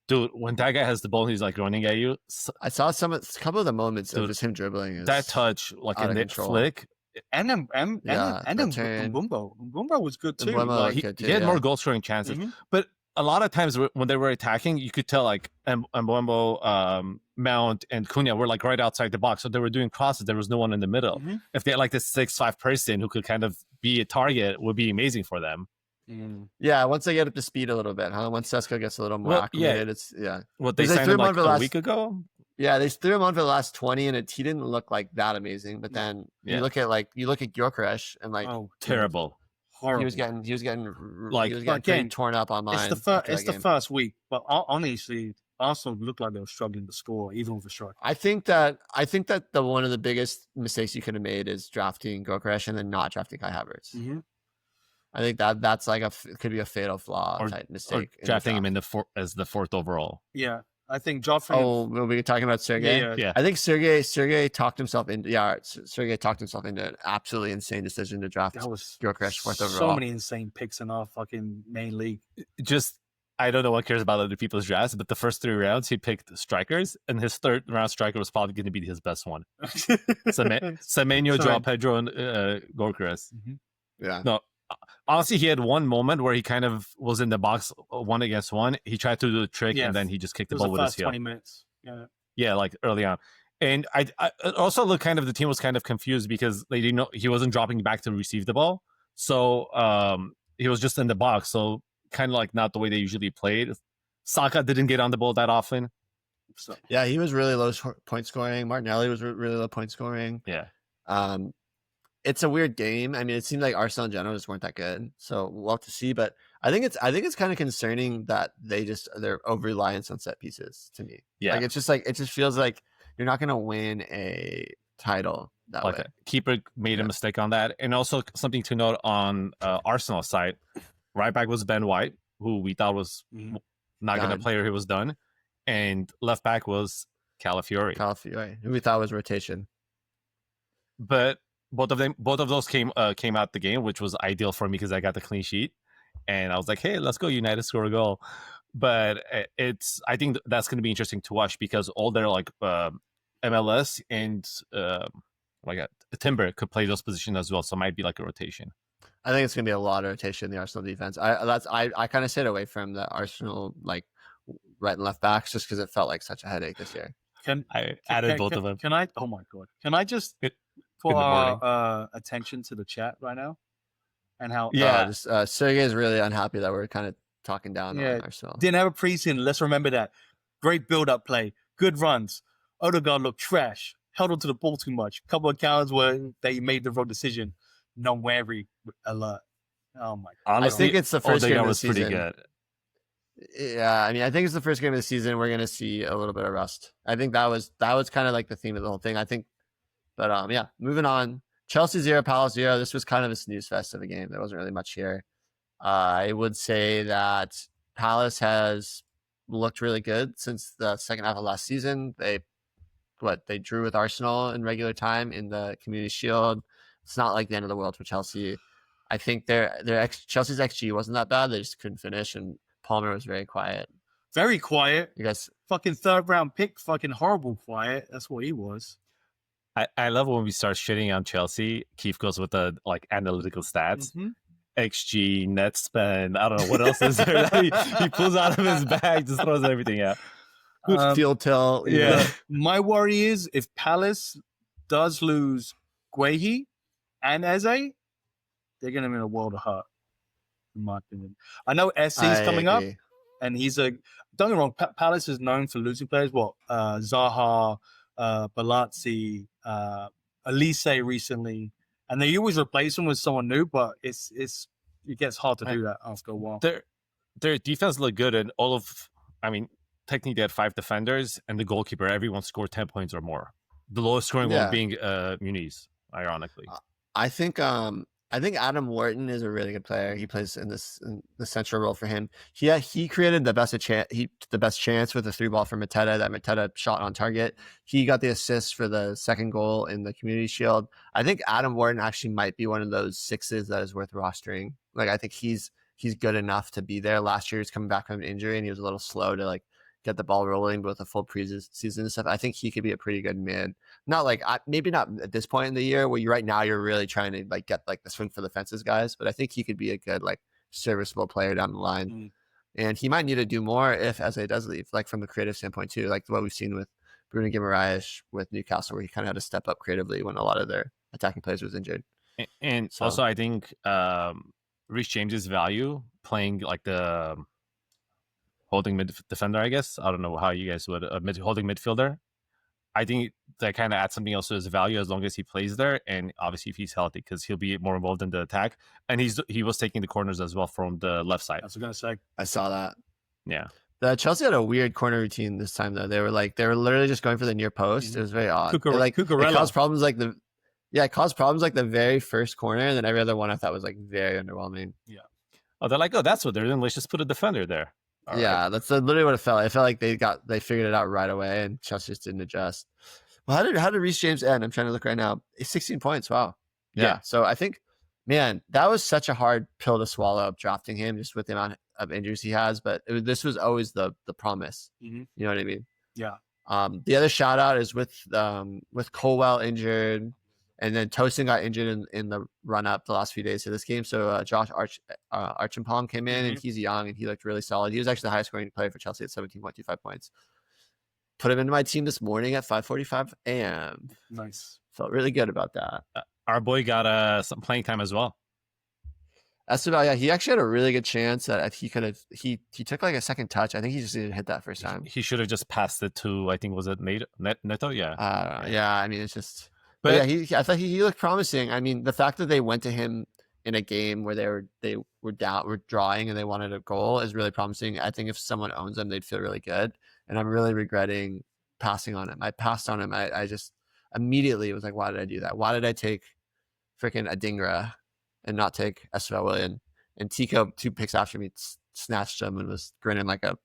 Dude, when that guy has the ball, he's like running at you. I saw a couple of the moments of just him dribbling. That touch, like in the flick, and Mbumbo was good too. Mbeumo he had more goal scoring chances, but a lot of times when they were attacking, you could tell like Mbumbo, Mount, and Cunha were like right outside the box, so they were doing crosses. There was no one in the middle. If they had like this 6'5" person who could kind of be a target, would be amazing for them. Yeah, once they get up to speed a little bit, huh? Once Sesko gets a little more acclimated, it's What they signed him like a week ago. Yeah, they threw him on for the last 20, and he didn't look like that amazing. But then you look at Gyökeres and like terrible. Horrible. He was getting pretty torn up online. It's the first week, but honestly, Arsenal looked like they were struggling to score, even with a strike. I think that the one of the biggest mistakes you could have made is drafting Gyökeres and then not drafting Kai Havertz. I think that's like could be a fatal flaw type mistake. Or drafting him in as the 4th overall. Yeah, I think Joffrey. Oh, we'll be talking about Sergei. Yeah. I think Sergei talked himself into. Yeah, Sergei talked himself into an absolutely insane decision to draft Gyökeres 4th overall. So many insane picks in our fucking main league. Just, I don't know what cares about other people's drafts, but the first 3 rounds he picked strikers, and his 3rd round striker was probably going to be his best one. Semenyo, João Pedro, and Gyökeres. Yeah. No. Honestly, he had one moment where he kind of was in the box 1-against-1. He tried to do the trick, and then he just kicked the ball with his heel. 20 minutes. Yeah, like early on. And I also look kind of, the team was kind of confused because they didn't know he wasn't dropping back to receive the ball. So he was just in the box. So kind of like not the way they usually played. Saka didn't get on the ball that often. So. Yeah, he was really low point scoring. Martinelli was really low point scoring. Yeah. It's a weird game. I mean, it seemed like Arsenal in general just weren't that good. So we'll have to see. But I think it's kind of concerning that they're over reliance on set pieces to me. Yeah. Like it just feels like you're not gonna win a title that way. Keeper made a mistake on that. And also something to note on Arsenal's side, right back was Ben White, who we thought was not gonna play, or he was done. And left back was Calafiori, who we thought was rotation. But both of those came out the game, which was ideal for me because I got the clean sheet, and I was like, "Hey, let's go, United score a goal." But I think that's going to be interesting to watch because all their like MLS and Timber could play those positions as well, so it might be like a rotation. I think it's going to be a lot of rotation in the Arsenal defense. I kind of stayed away from the Arsenal like right and left backs just because it felt like such a headache this year. I added both of them. Can I? Oh my god! Can I just? For our attention to the chat right now, and how Sergey is really unhappy that we're kind of talking down on Arsenal. Didn't have a preseason. Let's remember that. Great build-up play, good runs. Odegaard looked trash. Held onto the ball too much. Couple of counts where they made the wrong decision. No wary alert. Oh my god! Honestly, I think it's the first game of the season. Pretty good. Yeah, I mean, I think it's the first game of the season. We're gonna see a little bit of rust. I think that was kind of like the theme of the whole thing. I think. But yeah, moving on. Chelsea 0, Palace 0. This was kind of a snooze fest of a game. There wasn't really much here. I would say that Palace has looked really good since the second half of last season. They drew with Arsenal in regular time in the Community Shield. It's not like the end of the world for Chelsea. I think Chelsea's XG wasn't that bad. They just couldn't finish, and Palmer was very quiet. Very quiet. You guys, fucking 3rd round pick, fucking horrible quiet. That's what he was. I love when we start shitting on Chelsea. Keefe goes with the like analytical stats, XG, net spend. I don't know what else is there that he pulls out of his bag, just throws everything out. Good field tell. Yeah. My worry is if Palace does lose Guehi and Eze, they're gonna be in a world of hurt. In my opinion, I know SC's coming up, and he's don't get me wrong. Palace is known for losing players. Zaha. Balazzi, Elise recently, and they always replace them with someone new, but it gets hard to do that after a while. Their defense looked good, and technically they had 5 defenders, and the goalkeeper, everyone scored 10 points or more. The lowest scoring one being Muniz, ironically. I think I think Adam Wharton is a really good player. He plays in the central role for him. He created the best chance with a 3-ball for Mateta that Mateta shot on target. He got the assist for the second goal in the Community Shield. I think Adam Wharton actually might be one of those 6s that is worth rostering. Like I think he's good enough to be there. Last year he's coming back from an injury and he was a little slow to like get the ball rolling with a full preseason and stuff. I think he could be a pretty good mid. Not like maybe not at this point in the year where right now you're really trying to like get like the swing for the fences guys, but I think he could be a good like serviceable player down the line. And he might need to do more if Eze does leave, like from a creative standpoint too, like what we've seen with Bruno Guimaraes with Newcastle, where he kind of had to step up creatively when a lot of their attacking players was injured. And so, also I think Reece James's value playing like the holding mid defender, I guess. I don't know how you guys would holding midfielder. I think that kind of adds something else to his value as long as he plays there, and obviously if he's healthy, because he'll be more involved in the attack. And he was taking the corners as well from the left side. I was gonna say. I saw that. Yeah. The Chelsea had a weird corner routine this time though. They were literally just going for the near post. It was very odd. It caused problems like the very first corner, and then every other one I thought was like very underwhelming. Yeah. Oh, they're like, oh, that's what they're doing. Let's just put a defender there. All right. That's literally what it felt like. I felt like they figured it out right away, and Chelsea just didn't adjust. Well, how did Reece James end? I'm trying to look right now. It's 16 points. Wow. Yeah. So I think, man, that was such a hard pill to swallow drafting him just with the amount of injuries he has. But this was always the promise. You know what I mean? Yeah. The other shout out is with Colwell injured, and then Tosin got injured in the run up the last few days of this game. So Josh Archimpong came in, and he's young and he looked really solid. He was actually the highest scoring player for Chelsea at 17.25 points. Put him into my team this morning at 5:45 a.m. Nice. Felt really good about that. Our boy got some playing time as well. Esteban, yeah, he actually had a really good chance that he could have. He took like a second touch. I think he just didn't hit that first time. He should have just passed it to, I think, was it Neto? Yeah. Yeah, I mean, it's just. But yeah, I thought he looked promising. I mean, the fact that they went to him in a game where they were drawing and they wanted a goal is really promising. I think if someone owns them, they'd feel really good. And I'm really regretting passing on him. I passed on him. I just immediately was like, why did I do that? Why did I take freaking Adingra and not take Esteban Willian? And Tico, 2 picks after me, snatched him and was grinning like a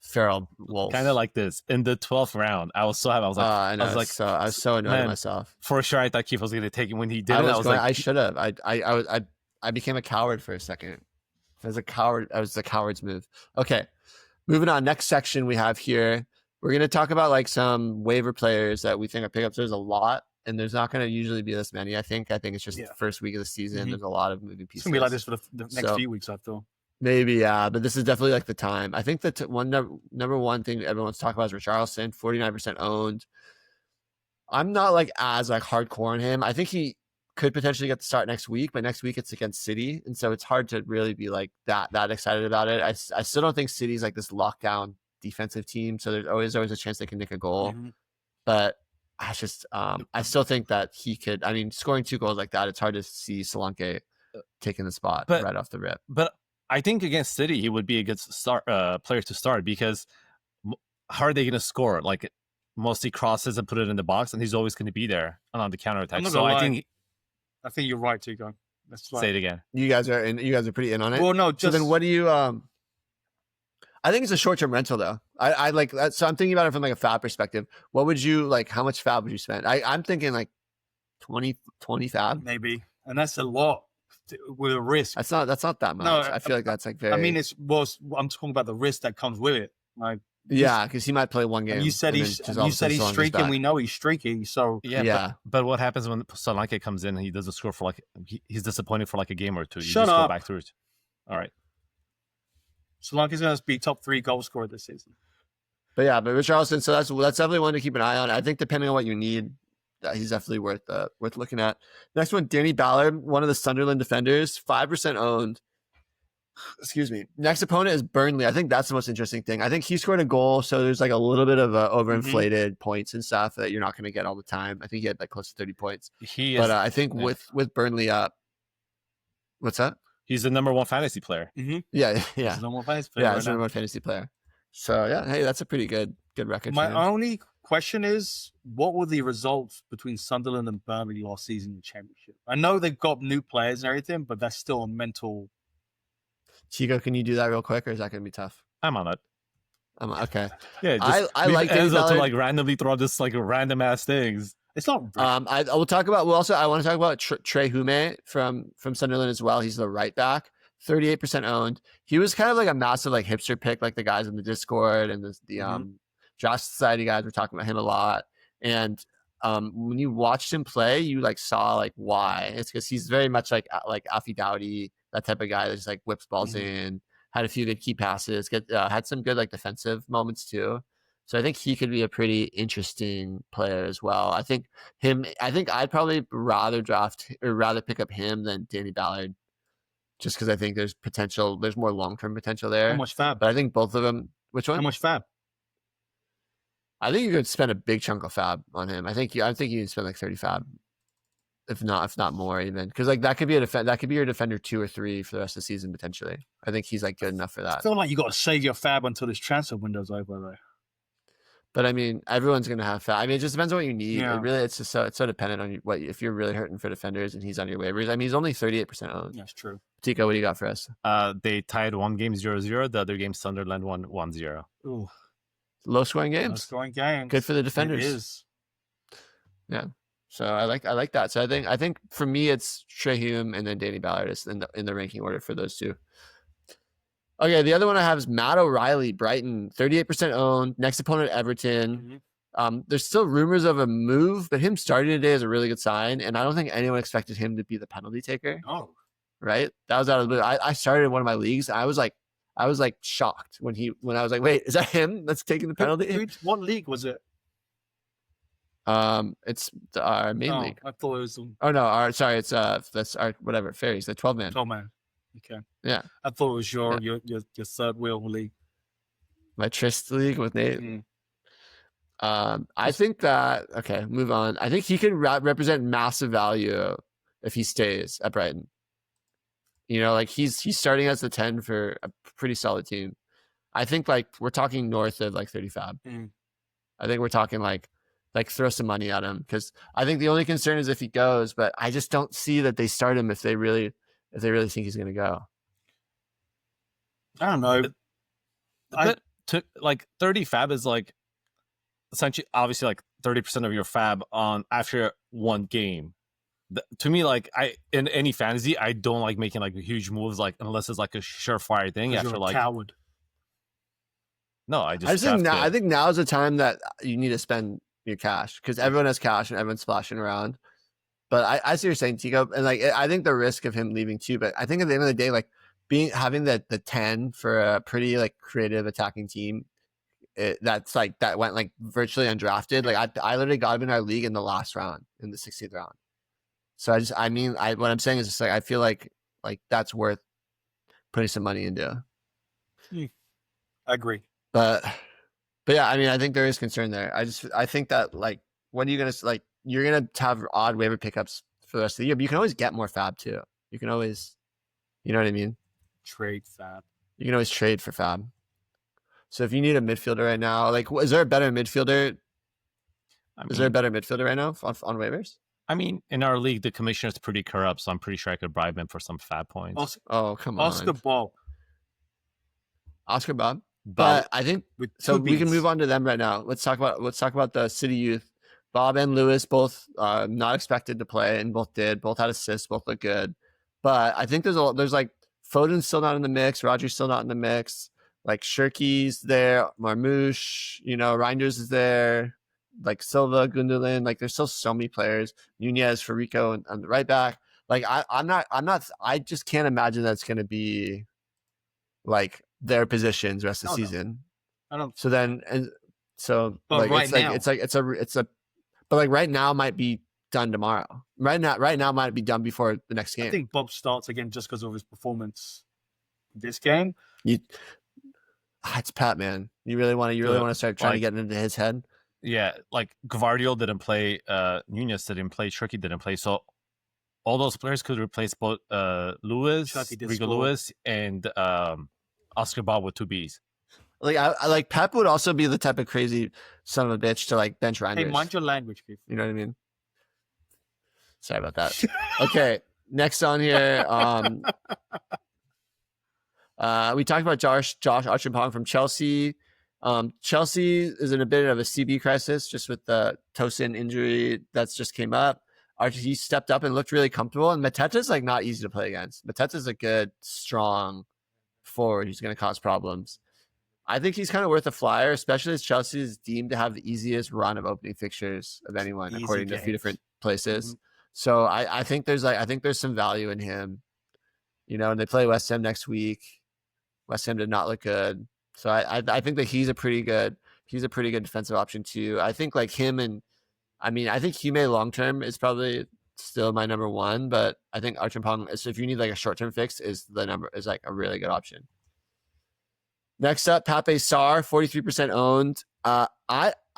feral wolf. Kind of like this in the 12th round. I was so happy. I was like, I was so annoyed at myself. For sure, I thought Keefe was going to take it when he did it. I should have. I became a coward for a second. I was a coward. I was the coward's move. Okay, moving on. Next section we have here. We're going to talk about like some waiver players that we think are pickups. There's a lot, and there's not going to usually be this many. I think it's just the first week of the season. There's a lot of moving pieces. It's going to be like this for the next few weeks, I feel. Maybe, yeah, but this is definitely like the time. I think that number one thing everyone's talking about is Richarlison, 49% owned. I'm not like as like hardcore on him. I think he could potentially get the start next week, but next week it's against City, and so it's hard to really be like that excited about it. I still don't think City's like this lockdown defensive team, so there's always a chance they can nick a goal. But I just I still think that he could. I mean, scoring 2 goals like that, it's hard to see Solanke taking the spot right off the rip. But I think against City, he would be a good player to start, because how are they going to score? Like mostly crosses and put it in the box, and he's always going to be there on the counterattack. So I think you're right, Tico. Say it again. You guys are pretty in on it. Well, no. So then, what do you? I think it's a short-term rental though. I like that. So I'm thinking about it from like a fab perspective. What would you like? How much fab would you spend? I'm thinking like 20 fab maybe, and that's a lot. With a risk. That's not that much. No, I feel like that's like very. I mean, I'm talking about the risk that comes with it. Like, yeah, because he might play one game. You said he's streaking. We know he's streaky. So yeah. But what happens when Solanke comes in and he doesn't score for like he's disappointed for like a game or two? Shut up. Go back through it. All right. Solanke's going to be top 3 goal scorer this season. But Richarlison. So that's definitely one to keep an eye on. I think depending on what you need, he's definitely worth looking at. Next one, Danny Ballard, one of the Sunderland defenders, 5% owned. Excuse me. Next opponent is Burnley. I think that's the most interesting thing. I think he scored a goal, so there's like a little bit of overinflated points and stuff that you're not going to get all the time. I think he had like close to 30 points. I think with Burnley up, what's that? He's the number 1 fantasy player. Yeah. He's the number 1 fantasy player. Yeah, he's the number 1 fantasy player. So yeah, hey, that's a pretty good record. My only question is, what were the results between Sunderland and Burnley last season in the Championship? I know they've got new players and everything, but that's still a mental. Tico, can you do that real quick, or is that going to be tough? I'm on it. Okay. Yeah, just I like Enzo to like randomly throw just like random ass things. It's not. I will talk about. Well, also I want to talk about Trey Hume from Sunderland as well. He's the right back, 38% owned. He was kind of like a massive like hipster pick, like the guys in the Discord and the Draft Society guys were talking about him a lot. And when you watched him play, you like saw like why. It's because he's very much like Alfie Doughty, that type of guy that just like whips balls in. Had a few good key passes. Had some good like defensive moments too. So I think he could be a pretty interesting player as well. I think I'd probably rather pick up him than Danny Ballard, just because I think there's potential. There's more long-term potential there. How much fab? But I think both of them. Which one? How much fab? I think you could spend a big chunk of fab on him. I think you can spend like 30 fab, if not more even, because like that could be your defender 2 or 3 for the rest of the season potentially. I think he's like good enough for that. I feel like you got to save your fab until this transfer window's over though. But I mean, everyone's gonna have fab. I mean, it just depends on what you need. Yeah. It's so dependent on if you're really hurting for defenders and he's on your waivers. I mean, he's only 38% owned. That's true. Tico, what do you got for us? They tied one game 0-0. The other game Sunderland won 1-0. Ooh, Low scoring games. low scoring games. Good for the defenders. It is. Yeah. So I like that. So I think for me it's Trey Hume and then Danny Ballard is in the ranking order for those two. Okay, the other one I have is Matt O'Reilly, Brighton, 38% owned. Next opponent, Everton. There's still rumors of a move, but him starting today is a really good sign, and I don't think anyone expected him to be the penalty taker. Oh, Right? That was out of the blue. I started in one of my leagues. And I was like shocked when I was like, wait, is that him that's taking the penalty? What league was it? It's our main league. I thought it was. Oh no, it's that's our whatever fairies, the 12 man. 12 man. Okay. Yeah. I thought it was your third wheel league. My Trist league with Nate. I think that okay, move on. I think he can represent massive value if he stays at Brighton. You know, like he's starting as the 10 for a pretty solid team. I think like we're talking north of like 30 fab. I think we're talking like throw some money at him, because I think the only concern is if he goes, but I just don't see that they start him if they really think he's going to go. I don't know. To like 30 fab is like essentially obviously like 30% of your fab on after one game. To me, like in any fantasy, I don't like making like huge moves, like unless it's like a surefire thing after You're a like coward. No, I think now is the time that you need to spend your cash, because everyone has cash and everyone's splashing around. But I see what you're saying, Tico, and like I think the risk of him leaving too. But I think at the end of the day, like having the 10 for a pretty like creative attacking team, that went like virtually undrafted. Like I literally got him in our league in the last round, in the 16th round. So what I'm saying is just like I feel like that's worth putting some money into. I agree. But yeah, I mean, I think there is concern there. I think that like when you're gonna have odd waiver pickups for the rest of the year, but you can always get more fab too. You can always, you know what I mean? Trade fab. You can always trade for fab. So if you need a midfielder right now, like is there a better midfielder? Is there a better midfielder right now on waivers? I mean, in our league, the commissioner is pretty corrupt, so I'm pretty sure I could bribe him for some fab points. Come on, Oscar Bob. But I think so. We can move on to them right now. Let's talk about the City Youth. Bob and Lewis both not expected to play, and both did. Both had assists. Both look good. But I think there's like Foden's still not in the mix. Roger's still not in the mix. Like Shirky's there. Marmouche. Reijnders is there. Like Silva, Gundogan. Like there's still so many players. Nunez, Farico, and the right back. Like I just can't imagine that's going to be like their positions rest of the season. I don't. So then, But like but like right now might be done tomorrow. Right now might be done before the next game. I think Bob starts again just because of his performance this game. It's Pat, man. You really want to start trying to get into his head. Yeah, like Gvardiol didn't play, Nunez didn't play, Shirky didn't play, so all those players could replace both Lewis, Rigo Lewis, and Oscar Bob with 2 Bs. Like I like Pep would also be the type of crazy son of a bitch to like bench Reijnders. Hey, mind your language, Keefe. You know what I mean? Sorry about that. Okay, next on here. We talked about Josh Archimpong from Chelsea. Chelsea is in a bit of a CB crisis just with the Tosin injury that's just came up. He stepped up and looked really comfortable. And Mateta's like not easy to play against. Mateta's a good, strong forward who's going to cause problems. I think he's kind of worth a flyer, especially as Chelsea is deemed to have the easiest run of opening fixtures of anyone, according to a few different places. Mm-hmm. So I think there's some value in him. You know, and they play West Ham next week. West Ham did not look good. So I think that he's a pretty good defensive option too. I think like him and I think Hume long term is probably still my number one, but I think Archimpong, so if you need like a short term fix, is like a really good option. Next up, Pape Sarr, 43% owned.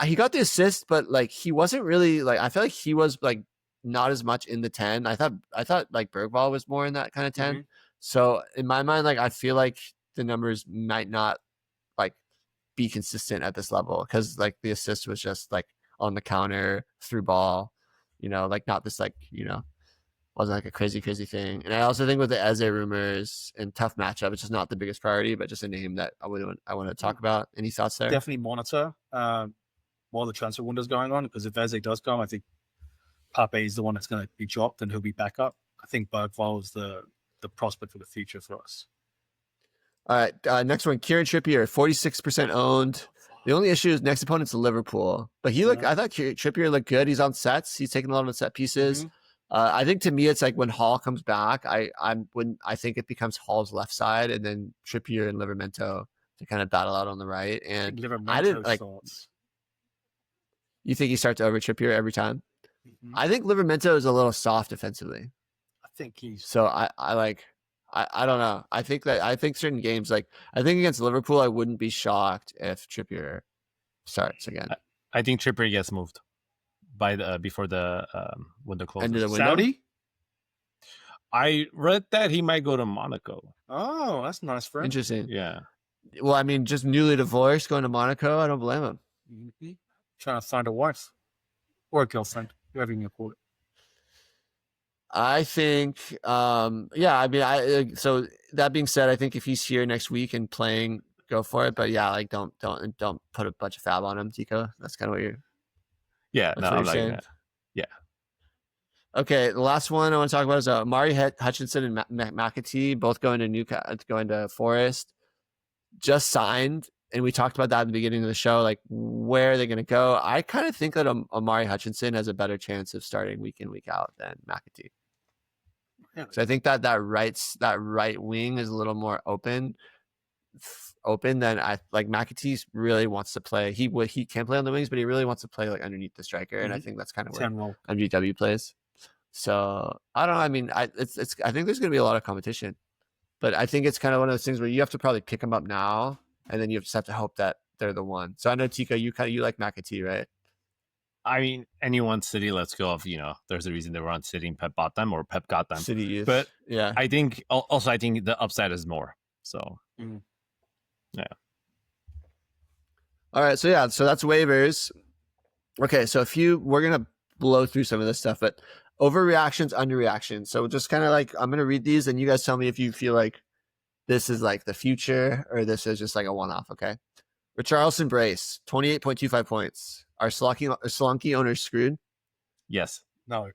He got the assist, but like he wasn't really like, I feel like he was like not as much in the 10. I thought like Bergvall was more in that kind of 10. Mm-hmm. So in my mind, like I feel like the numbers might not like be consistent at this level because like the assist was just like on the counter through ball, you know, like not this like, you know, wasn't like a crazy thing. And I also think with the Eze rumors and tough matchup, it's just not the biggest priority, but just a name that I want to talk about. Any thoughts there? Definitely monitor while the transfer window's going on, because if Eze does come, I think Pape is the one that's going to be dropped and he'll be back up. I think Bergvall is the prospect for the future for us. All right, next one, Kieran Trippier, 46% owned. The only issue is next opponent's Liverpool, but I thought Trippier looked good. He's on sets. He's taking a lot of set pieces. Mm-hmm. I think to me, it's like when Hall comes back, I think it becomes Hall's left side and then Trippier and Livramento to kind of battle out on the right. And I didn't like. Thoughts. You think he starts over Trippier every time? Mm-hmm. I think Livramento is a little soft defensively. I think he's so. I don't know. I think certain games, like I think against Liverpool, I wouldn't be shocked if Trippier starts again. I think Trippier gets moved before the window closes. End of the window? Saudi? I read that he might go to Monaco. Oh, that's nice for him. Interesting. Yeah. Well, I mean, just newly divorced, going to Monaco, I don't blame him. Mm-hmm. Trying to find a wife or a girlfriend, whoever you call it. I think, so that being said, I think if he's here next week and playing, go for it. But yeah, like don't put a bunch of fab on him, Tico. That's kind of what you're. Yeah, no, I'm like that. Yeah. Okay, the last one I want to talk about is Mari Hutchinson and McAtee, both going to Newcastle, going to Forrest, just signed, and we talked about that at the beginning of the show. Like, where are they going to go? I kind of think that Mari Hutchinson has a better chance of starting week in, week out than McAtee. Yeah. So I think that right wing is a little more open than I like. McAtee really wants to play. He can play on the wings, but he really wants to play like underneath the striker, and I think that's kind of where MGW plays. So I don't know. I mean, I think there's going to be a lot of competition, but I think it's kind of one of those things where you have to probably pick them up now, and then you just have to hope that they're the one. So I know Tico, you like McAtee, right? I mean, anyone City, let's go off, there's a reason they were on City and Pep bought them or Pep got them. City youth. But yeah, I think the upside is more. So, yeah. All right. So that's waivers. Okay. So we're going to blow through some of this stuff, but overreactions, underreactions. So just kind of like, I'm going to read these and you guys tell me if you feel like this is like the future or this is just like a one-off. Okay. Richarlison brace, 28.25 points. Are Solanke owners screwed? Yes. No.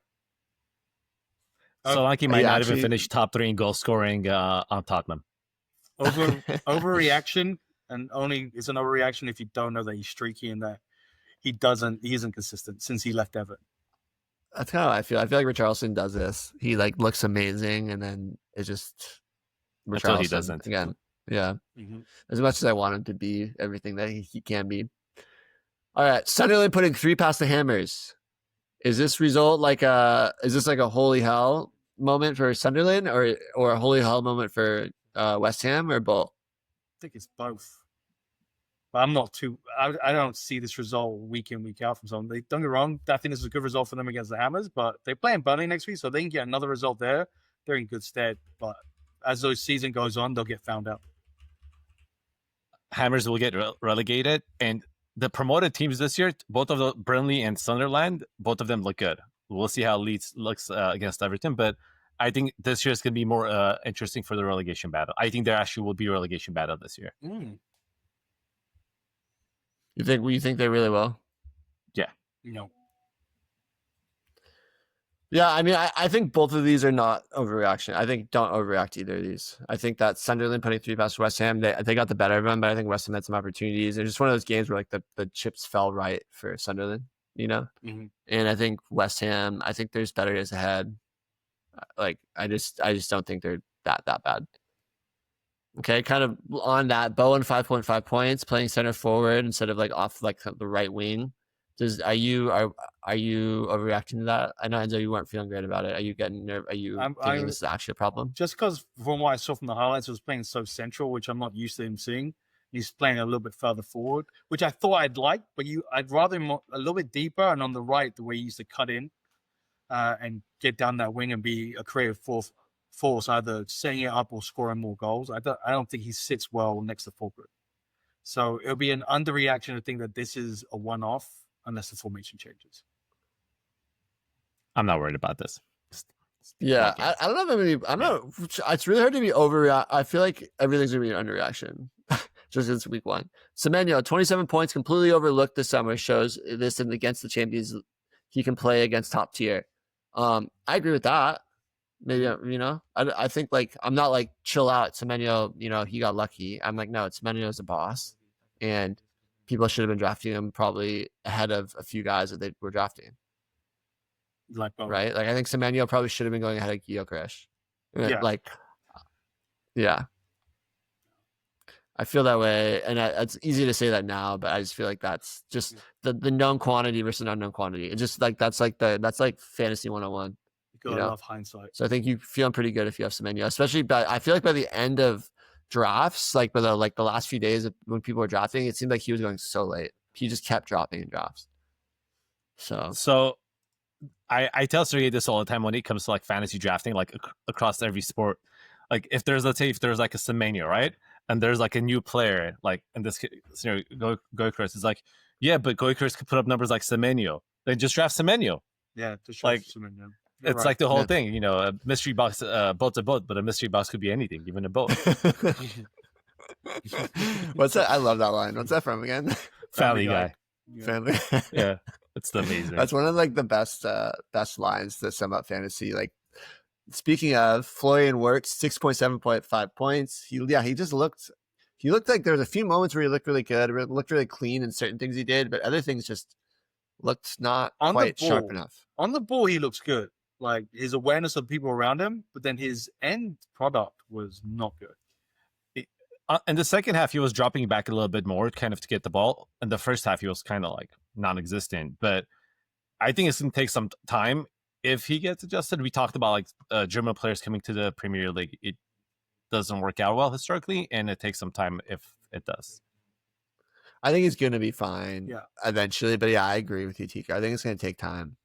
Solanke might not even finish top 3 in goal scoring on Tottenham. Overreaction, and only it's an overreaction if you don't know that he's streaky and that he isn't consistent since he left Everton. That's kind of how I feel. I feel like Richarlison does this. He like looks amazing, and then it's just Richarlison. Until he doesn't again. Yeah. Mm-hmm. As much as I want him to be everything that he can be. All right, Sunderland putting 3 past the Hammers. Is this like a holy hell moment for Sunderland or a holy hell moment for West Ham or both? I think it's both. But I'm not too. I don't see this result week in, week out from someone. Don't get me wrong. I think this is a good result for them against the Hammers, but they're playing Burnley next week, so they can get another result there. They're in good stead. But as the season goes on, they'll get found out. Hammers will get relegated, and the promoted teams this year, both of the Burnley and Sunderland, both of them look good. We'll see how Leeds looks against Everton, but I think this year is going to be more interesting for the relegation battle. I think there actually will be a relegation battle this year. You think they really will? No. Yeah, I mean, I think both of these are not overreaction. I think don't overreact either of these. I think that Sunderland putting 3 past West Ham, they got the better of them, but I think West Ham had some opportunities. It's just one of those games where like the chips fell right for Sunderland, you know? Mm-hmm. And I think West Ham, I think there's better days ahead. Like I just don't think they're that bad. Okay, kind of on that, Bowen 5.5 points, playing center forward instead of like off like the right wing. Are you overreacting to that? I know, Enzo, you weren't feeling great about it. Are you getting nervous? Are you thinking this is actually a problem? Just because from what I saw from the highlights, he was playing so central, which I'm not used to him seeing. He's playing a little bit further forward, which I thought I'd like, but I'd rather him a little bit deeper and on the right, the way he used to cut in and get down that wing and be a creative force, either setting it up or scoring more goals. I don't think he sits well next to Fulham. So it'll be an underreaction to think that this is a one-off unless the formation changes. I'm not worried about this. Yeah, I don't know if I'm not. It's really hard to be overreact. I feel like everything's gonna be an underreaction. Just it's week 1. Semenyo, 27 points, completely overlooked this summer. Shows this and against the champions, he can play against top tier. I agree with that. Maybe, you know, I think like I'm not like chill out. Semenyo, you know, he got lucky. I'm like, no, Semenyo's a boss, and people should have been drafting him probably ahead of a few guys that they were drafting. Like both. Right? Like I think Semenyo probably should have been going ahead of Gyökeres. Yeah. Like, yeah. I feel that way, and it's easy to say that now, but I just feel like that's just the known quantity versus unknown quantity. It's just like that's like fantasy 101. You gotta love hindsight. So I think you're feeling pretty good if you have Semenyo, especially. But I feel like by the end of drafts, like by the last few days of when people were drafting, it seemed like he was going so late. He just kept dropping in drafts. So I tell Sergey this all the time when it comes to like fantasy drafting, like across every sport. Like if there's like a Semenyo, right? And there's like a new player, like in this scenario, Gyökeres is like, yeah, but Gyökeres could put up numbers like Semenyo. Then just draft Semenyo. Yeah, just like Semenyo. It's right. Like the whole thing, you know, a mystery box, boat's a boat, but a mystery box could be anything, even a boat. What's that? I love that line. What's that from again? Family Guy. Yeah. Family. Yeah, it's amazing. That's one of like the best lines to sum up fantasy. Like speaking of, Florian Wirtz, 6.7.5 points. He just looked like there was a few moments where he looked really good, looked really clean in certain things he did, but other things just looked not quite sharp enough. On the ball, he looks good. Like his awareness of people around him, but then his end product was not good. In the second half, he was dropping back a little bit more, kind of to get the ball. In the first half, he was kind of like non-existent. But I think it's going to take some time if he gets adjusted. We talked about like German players coming to the Premier League. It doesn't work out well historically, and it takes some time if it does. I think he's going to be fine eventually. But yeah, I agree with you, Tico. I think it's going to take time.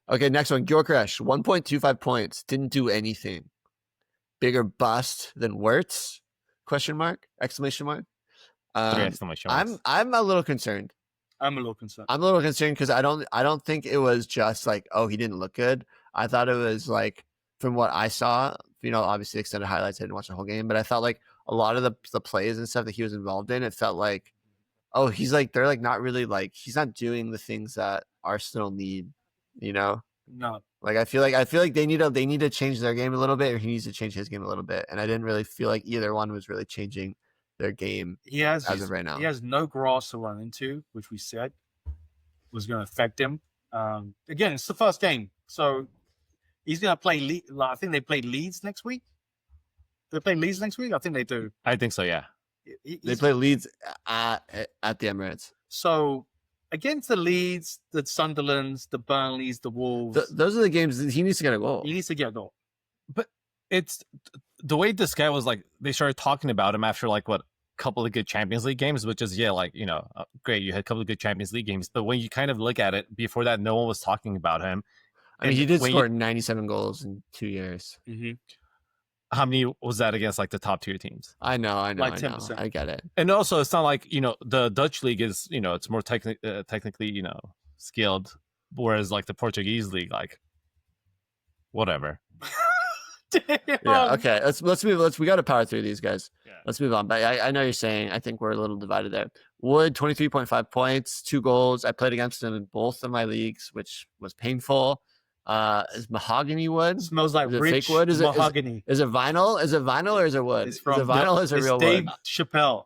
Okay, next one. Gyökeres, 1.25 points. Didn't do anything. Bigger bust than Wirtz? Question mark? Exclamation mark? 3 exclamation marks. I'm a little concerned. I'm a little concerned because I don't think it was just like, oh, he didn't look good. I thought it was like, from what I saw, you know, obviously extended highlights, I didn't watch the whole game, but I felt like a lot of the plays and stuff that he was involved in, it felt like, oh, he's like, they're like not really like, he's not doing the things that Arsenal need, you know? No. Like I feel like they need to change their game a little bit, or he needs to change his game a little bit. And I didn't really feel like either one was really changing their game as of right now. He has no grass to run into, which we said was going to affect him. Again, it's the first game, so he's going to play. I think they play Leeds next week. They play Leeds next week. I think they do. I think so. Yeah. They play Leeds at the Emirates. So against the Leeds, the Sunderlands, the Burnleys, the Wolves. Those are the games he needs to get a goal. He needs to get a goal. But it's the way this guy was like, they started talking about him after like what, a couple of good Champions League games, which is, like, you know, great. You had a couple of good Champions League games. But when you kind of look at it, before that, no one was talking about him. I mean, he did score 97 goals in 2 years. Mm-hmm. how many was that against like the top tier teams? I know. Like I know. 10%. I get it. And also, it's not like the Dutch league is it's more technically skilled, whereas like the Portuguese league, like whatever. Yeah. Okay. Let's move. We got to power through these guys. Yeah. Let's move on. But I know you're saying. I think we're a little divided there. Wood 23.5 points, 2 goals. I played against him in both of my leagues, which was painful. Is mahogany wood? Smells like Is it rich fake wood? Is mahogany. Is it vinyl? Is it vinyl or is it wood? It's Is it vinyl or is it real Dave wood? Chappelle.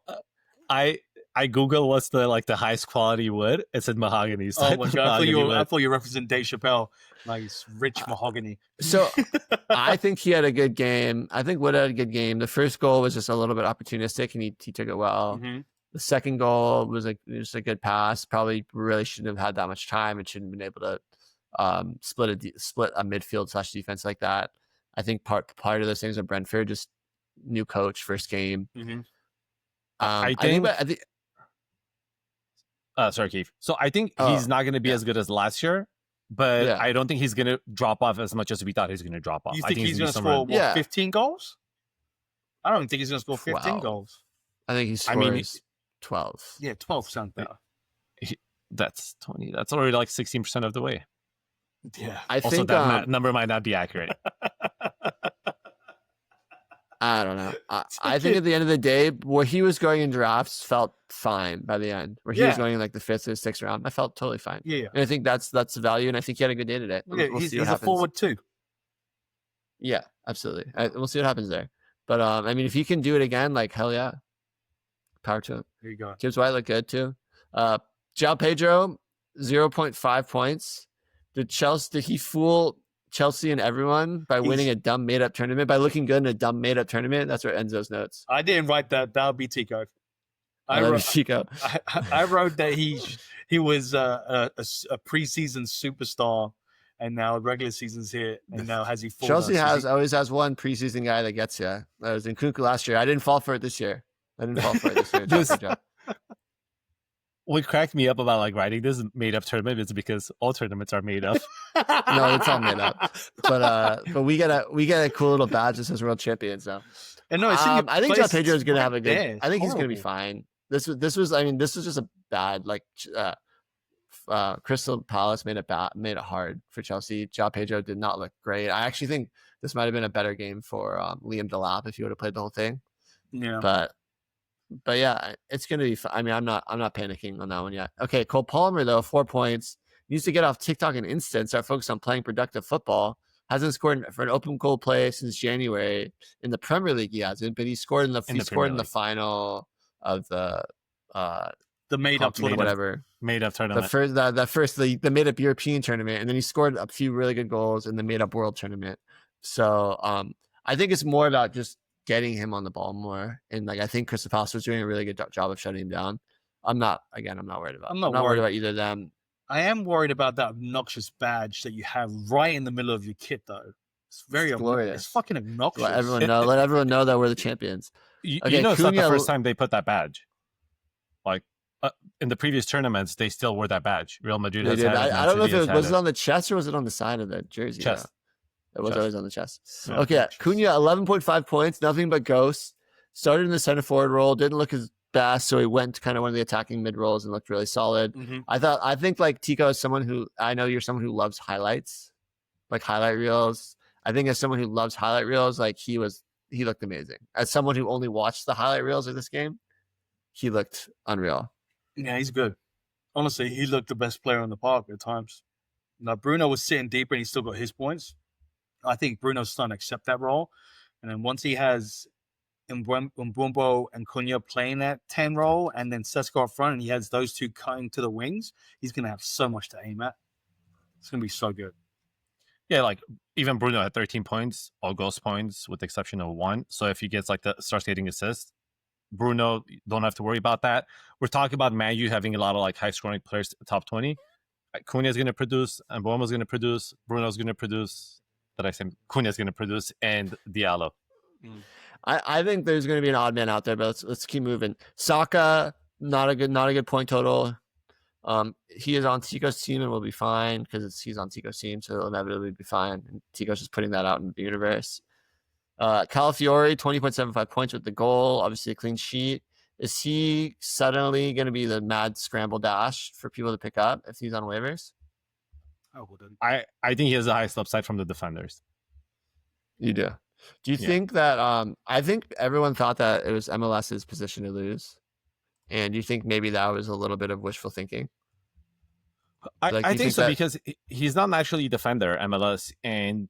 I Googled what's the highest quality wood. It said mahogany. So Oh my god! I mahogany thought you were referencing Dave Chappelle. Like it's rich mahogany. So I think he had a good game. I think Wood had a good game. The first goal was just a little bit opportunistic, and he took it well. Mhm. The second goal was just a good pass. Probably really shouldn't have had that much time and shouldn't have been able to split a midfield / defense like that. I think part of those things are Brentford, just new coach, first game. Mhm. I think I sorry, Keefe. So I think he's not going to be as good as last year, but I don't think he's going to drop off as much as we thought he was going to drop off. You I think he's going to somewhere- score 15 goals? I don't think he's going to score 15 12. goals. I think he scores 12. Yeah, 12 sounds better. That's 20. That's already like 16% of the way. Yeah. I Also, think that number might not be accurate. I don't know. I think at the end of the day, where he was going in drafts felt fine by the end. Where he was going in like the 5th or 6th round, I felt totally fine. Yeah. And I think that's the value, and I think he had a good day today. We'll he's see what a happens. forward too. Yeah, absolutely. We'll see what happens there. But I mean, if he can do it again, like hell yeah, power to him. There you go. Gibbs White looked good too. João Pedro, 0.5 points. Did he fool Chelsea and everyone by winning a dumb made up tournament, by looking good in a dumb made up tournament? That's what Enzo's notes. I didn't write that. That would be Tico. I wrote Tico. I wrote that he was a preseason superstar, and now regular season's here, and now has he fooled Chelsea us? always has one preseason guy that gets you. That was Nkunku last year. I didn't fall for it this year. What cracked me up about like writing this made up tournament is because all tournaments are made up. No, it's all made up. But we get a cool little badge that says world champions now. And no, I think João Pedro is gonna have a good. There. I think he's gonna be fine. This was just a bad Crystal Palace made it hard for Chelsea. João Pedro did not look great. I actually think this might have been a better game for Liam Delap if he would have played the whole thing. Yeah. But yeah, it's gonna be fun. I mean, I'm not panicking on that one yet. Okay, Cole Palmer though, 4 points. Needs to get off TikTok and Insta and start focused on playing productive football. Hasn't scored for an open goal play since January. In the Premier League, he hasn't, but he scored in the final of the made up tournament, whatever made up tournament. The made up European tournament, and then he scored a few really good goals in the made up world tournament. So I think it's more about just getting him on the ball more, and like I think Crystal Palace was doing a really good job of shutting him down. I'm not worried about. I'm not worried about either of them. I am worried about that obnoxious badge that you have right in the middle of your kit, though. It's very glorious. It's fucking obnoxious. Let everyone know that we're the champions. You know, it's not the first time they put that badge. Like in the previous tournaments, they still wore that badge. Real Madrid has had it. I don't know if it was on the chest or was it on the side of the jersey. Chest. It was always on the chest. So okay, Cunha, 11.5 points, nothing but ghosts. Started in the center forward role, didn't look as best, so he went to kind of one of the attacking mid roles and looked really solid. Mhm. I think like Tico is someone who, I know you're someone who loves highlights, like highlight reels. I think as someone who loves highlight reels, like he looked amazing. As someone who only watched the highlight reels of this game, he looked unreal. Yeah, he's good. Honestly, he looked the best player on the park at times. Now, Bruno was sitting deeper and he still got his points. I think Bruno's starting to accept that role. And then once he has Mbumbo and Cunha playing that 10 role and then Sesko up front and he has those two cutting to the wings, he's going to have so much to aim at. It's going to be so good. Yeah, like even Bruno had 13 points, all ghost points with the exception of 1. So if he gets starts getting assists, Bruno, don't have to worry about that. We're talking about Man U having a lot of like high scoring players, top 20. Cunha is going to produce, and Mbeumo is going to produce, Bruno's going to produce. Cunha is going to produce, and Diallo. I think there's going to be an odd man out there, but let's keep moving. Saka, not a good point total. He is on Tico's team and will be fine because he's on Tico's team, so he'll inevitably be fine. And Tico's just putting that out in the universe. Calafiori, 20.75 points with the goal. Obviously a clean sheet. Is he suddenly going to be the mad scramble dash for people to pick up if he's on waivers? I wouldn't. I think he has the highest upside from the defenders. You do. Do you think that I think everyone thought that it was MLS's position to lose? And you think maybe that was a little bit of wishful thinking? I think so, because he's not naturally a defender, MLS, and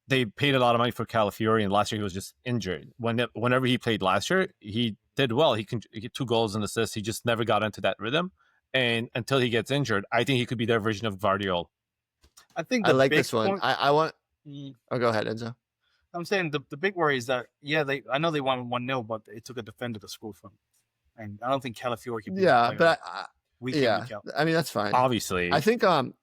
they paid a lot of money for Calafiori, and last year he was just injured. Whenever he played last year, he did well. He get 2 goals and assists. He just never got into that rhythm. And until he gets injured, I think he could be their version of Guardiola. I think I like this one. I want. Oh, go ahead, Enzo. I'm saying the big worry is that I know they won 1-0, but it took a defender to score from, and I don't think Calafiori can. Yeah, but week in, week out. I mean that's fine. Obviously, I think I'm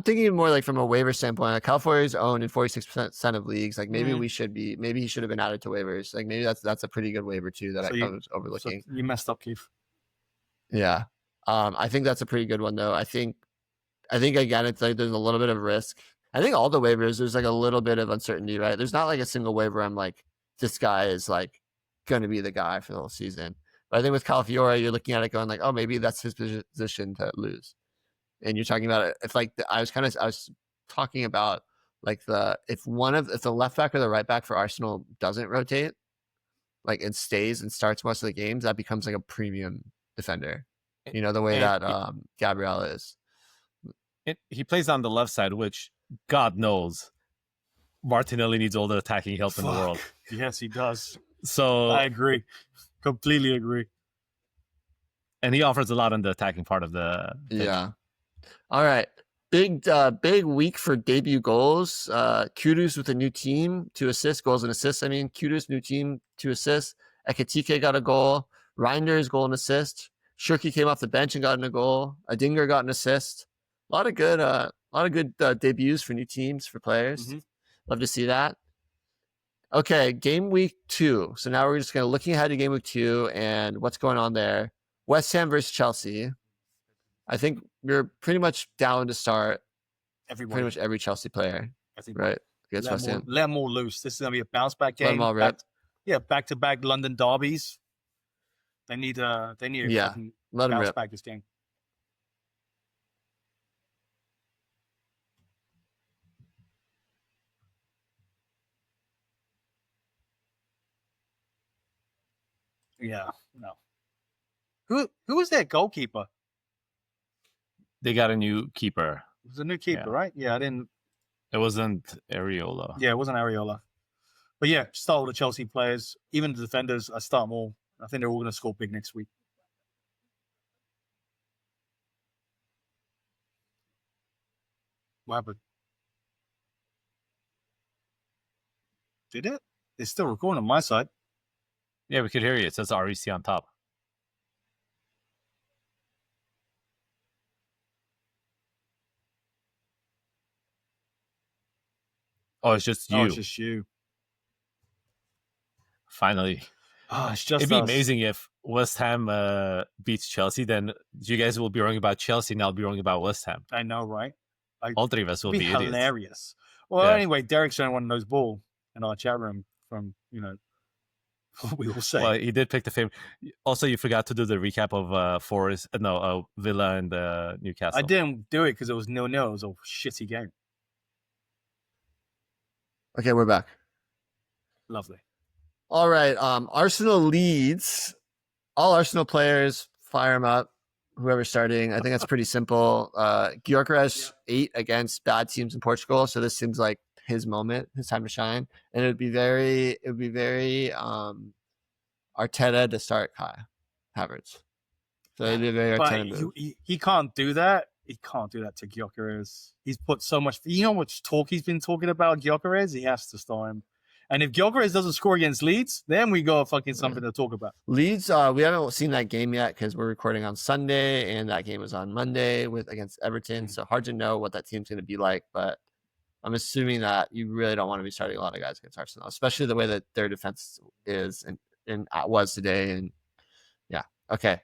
thinking more like from a waiver standpoint. Like Calafiori is owned in 46% of leagues. Like maybe he should have been added to waivers. Like maybe that's a pretty good waiver too that I was overlooking. So you messed up, Keefe. Yeah, I think that's a pretty good one though. I think again it's like there's a little bit of risk. I think all the waivers, there's like a little bit of uncertainty, right? There's not like a single waiver I'm like, this guy is like going to be the guy for the whole season. But I think with Calafiori, you're looking at it going like, oh, maybe that's his position to lose. And you're talking about it. If like, I was talking about like if the left back or the right back for Arsenal doesn't rotate, like and stays and starts most of the games, that becomes like a premium defender. You know, the way that Gabriel is. He plays on the left side, which God knows Martinelli needs all the attacking help in the world. Yes, he does. So I agree. Completely agree. And he offers a lot on the attacking part of the thing. Yeah. All right. Big week for debut goals. Kudus with a new team, 2 assists, goals and assists. I mean, Kudus, new team, 2 assists. Ekitike got a goal. Reijnders, goal and assist. Shirky came off the bench and got a goal. Adinger got an assist. A lot of good debuts for new teams, for players. Mm-hmm. Love to see that. Okay, game week 2. So now we're just going to looking ahead to game week 2 and what's going on there. West Ham versus Chelsea. I think you're pretty much down to start pretty much every Chelsea player, right? Against West Ham. Let them all loose. This is going to be a bounce back game. Let them all rip. Back-to-back London derbies. They need a bounce back this game. Yeah, no. Who was their goalkeeper? They got a new keeper. It was a new keeper, right? Yeah, I didn't. It wasn't Areola. Yeah, it wasn't Areola. But yeah, start all the Chelsea players, even the defenders. I start them all. I think they're all going to score big next week. What happened? Did it? It's still recording on my side. Yeah, we could hear you. It says REC on top. Oh, it's just you. Oh, it's just you. Finally. Oh, it's just It'd be us. amazing if West Ham beats Chelsea. Then you guys will be wrong about Chelsea, and I'll be wrong about West Ham. I know, right? All 3 of us will be idiots. Hilarious. Well, anyway, Derek's showing one of those ball in our chat room from, what we all say. Well, he did pick the favorite. Also, you forgot to do the recap of Forrest, Villa and Newcastle. I didn't do it because it was 0-0. It was a shitty game. Okay, we're back. Lovely. All right. Arsenal leads. All Arsenal players, fire them up. Whoever's starting. I think that's pretty simple. Gyökeres 8 against bad teams in Portugal. So this seems like his moment, his time to shine. And it would be very Arteta to start Kai Havertz. So it'd be a very Arteta move. He can't do that. He can't do that to Gyökeres. He's put so much. You know how much talk he's been talking about Gyökeres? He has to start him. And if Gyökeres doesn't score against Leeds, then we got fucking something to talk about. Leeds, we haven't seen that game yet because we're recording on Sunday, and that game was on Monday against Everton. So hard to know what that team's going to be like. But I'm assuming that you really don't want to be starting a lot of guys against Arsenal, especially the way that their defense is and was today. And yeah, okay.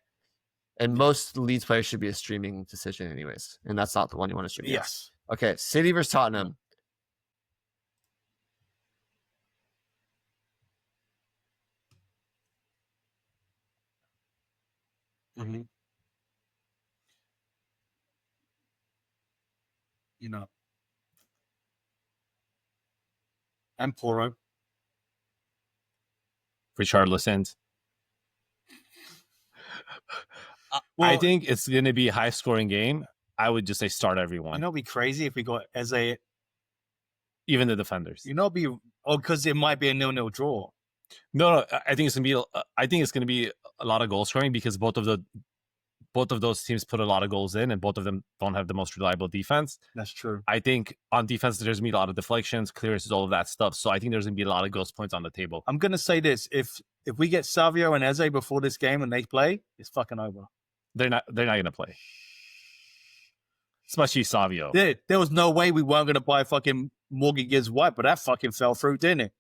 And most Leeds players should be a streaming decision, anyways, and that's not the one you want to stream. Yes. Okay, City versus Tottenham. Mm-hmm. You know, and Poro. Richarlison. I think it's going to be a high-scoring game. I would just say start everyone. You know, it'd be crazy if we got Eze. Even the defenders. You know, because it might be a 0-0 draw. No, I think it's gonna be. I think it's gonna be a lot of goal scoring because both of those teams put a lot of goals in, and both of them don't have the most reliable defense. That's true. I think on defense there's gonna be a lot of deflections, clearances, all of that stuff. So I think there's gonna be a lot of ghost points on the table. I'm gonna say this: if we get Savio and Eze before this game and they play, it's fucking over. They're not gonna play. Especially Savio. There was no way we weren't gonna buy fucking Morgan Gibbs White, but that fucking fell through, didn't it?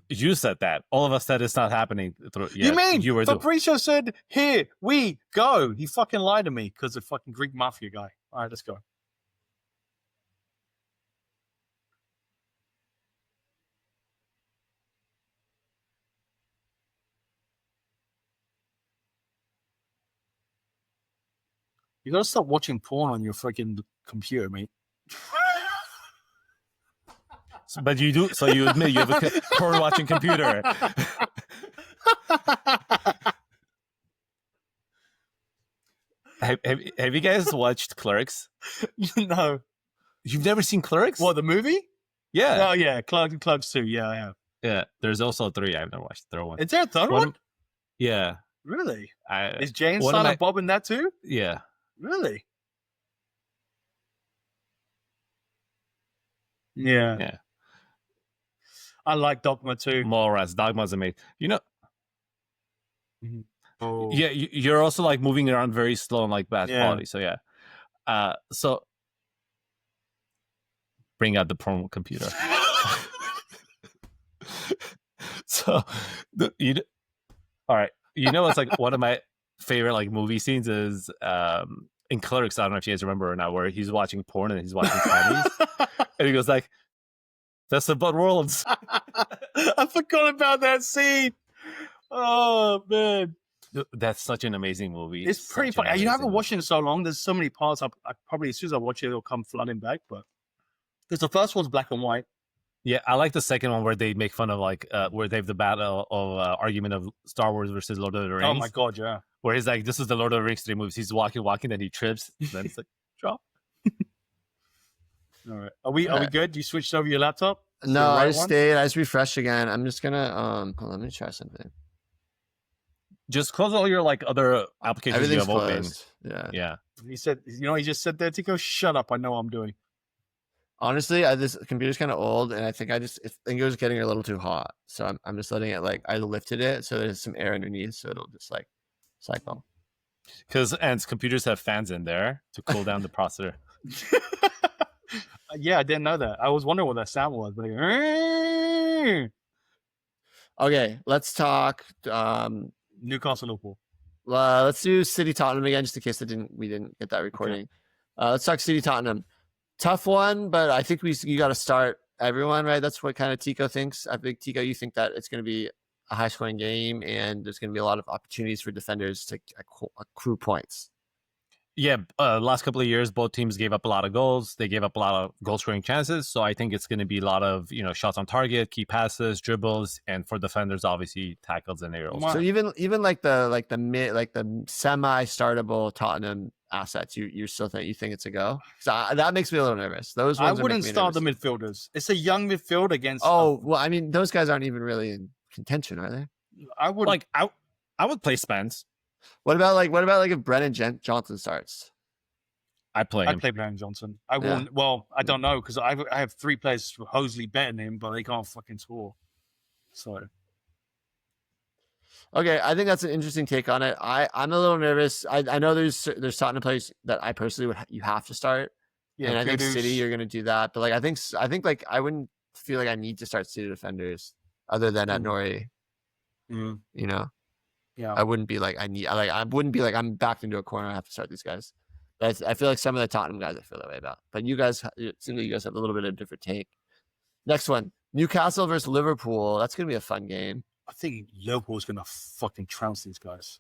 You said that. All of us said it's not happening. You mean Fabrizio said, "Here we go"? He fucking lied to me because the fucking Greek mafia guy. All right, let's go. You gotta stop watching porn on your freaking computer, mate. But you do, so you admit you have a porn watching computer. Have you guys watched Clerks? No. You've never seen Clerks? What, the movie? Yeah. Oh, yeah. Clerks 2. Yeah, I have. Yeah. There's also 3. I've never watched the third one. Is there a third one? Yeah. Really? Is Jane Silent Bob in that too? Yeah. Really? Yeah. Yeah. I like Dogma too. Mallrats. Dogma's amazing. You know. Mm-hmm. Oh. Yeah, you're also like moving around very slow and like bad quality. So yeah. So bring out the porn computer. So all right. You know, it's like one of my favorite like movie scenes is in Clerks. I don't know if you guys remember or not, where he's watching porn and he's watching Chinese, and he goes like, "That's the butt worlds." I forgot about that scene. Oh man, that's such an amazing movie. It's pretty funny. You know, I haven't watched it in so long. There's so many parts. I probably as soon as I watch it, it'll come flooding back. But because the first one's black and white. Yeah, I like the second one where they make fun of like where they have the battle of argument of Star Wars versus Lord of the Rings. Oh my god, yeah. Where he's like, "This is the Lord of the Rings 3 movies." He's walking, then he trips, then it's like drop. All right, are we good? You switched over your laptop? No, I just stayed. I just refreshed again. I'm just gonna hold on, let me try something. Just close all your like other applications you have closed. Open. Yeah. He said, you know, he just said there, Tico, shut up. I know what I'm doing. Honestly, this computer's kind of old, and I think it was getting a little too hot. So I'm just letting it I lifted it so there's some air underneath, so it'll just like cycle. Because computers have fans in there to cool down the processor. Yeah, I didn't know that. I was wondering what that sound was. But okay, let's talk Newcastle Liverpool. Let's do City Tottenham again, just in case we didn't get that recording. Okay. Let's talk City Tottenham. Tough one, but I think you got to start everyone, right? That's what kind of Tico thinks. I think, Tico, you think that it's going to be a high-scoring game and there's going to be a lot of opportunities for defenders to accrue points. Yeah, last couple of years, both teams gave up a lot of goals. They gave up a lot of goal-scoring chances. So I think it's going to be a lot of shots on target, key passes, dribbles, and for defenders, obviously tackles and aerials. So even like the semi-startable Tottenham assets, you still think it's a go? So that makes me a little nervous. Those ones I wouldn't start the midfielders. It's a young midfield against. Oh well, I mean those guys aren't even really in contention, are they? I would I would play Spence. What about if Brennan Johnson starts? I'd play Brennan Johnson. I won't. Yeah. Well, I don't know because I have 3 players Hosley better than him, but they can't fucking score. So. Okay, I think that's an interesting take on it. I'm a little nervous. I know there's Tottenham players that I personally you have to start. Yeah, and I think City you're gonna do that, but I think I wouldn't feel like I need to start City defenders other than at Nori. Mm. You know. Yeah. I wouldn't be like I wouldn't be like I'm backed into a corner. I have to start these guys. But I feel like some of the Tottenham guys I feel that way about. But you guys, it seems like you guys have a little bit of a different take. Next one, Newcastle versus Liverpool. That's gonna be a fun game. I think Liverpool's gonna fucking trounce these guys.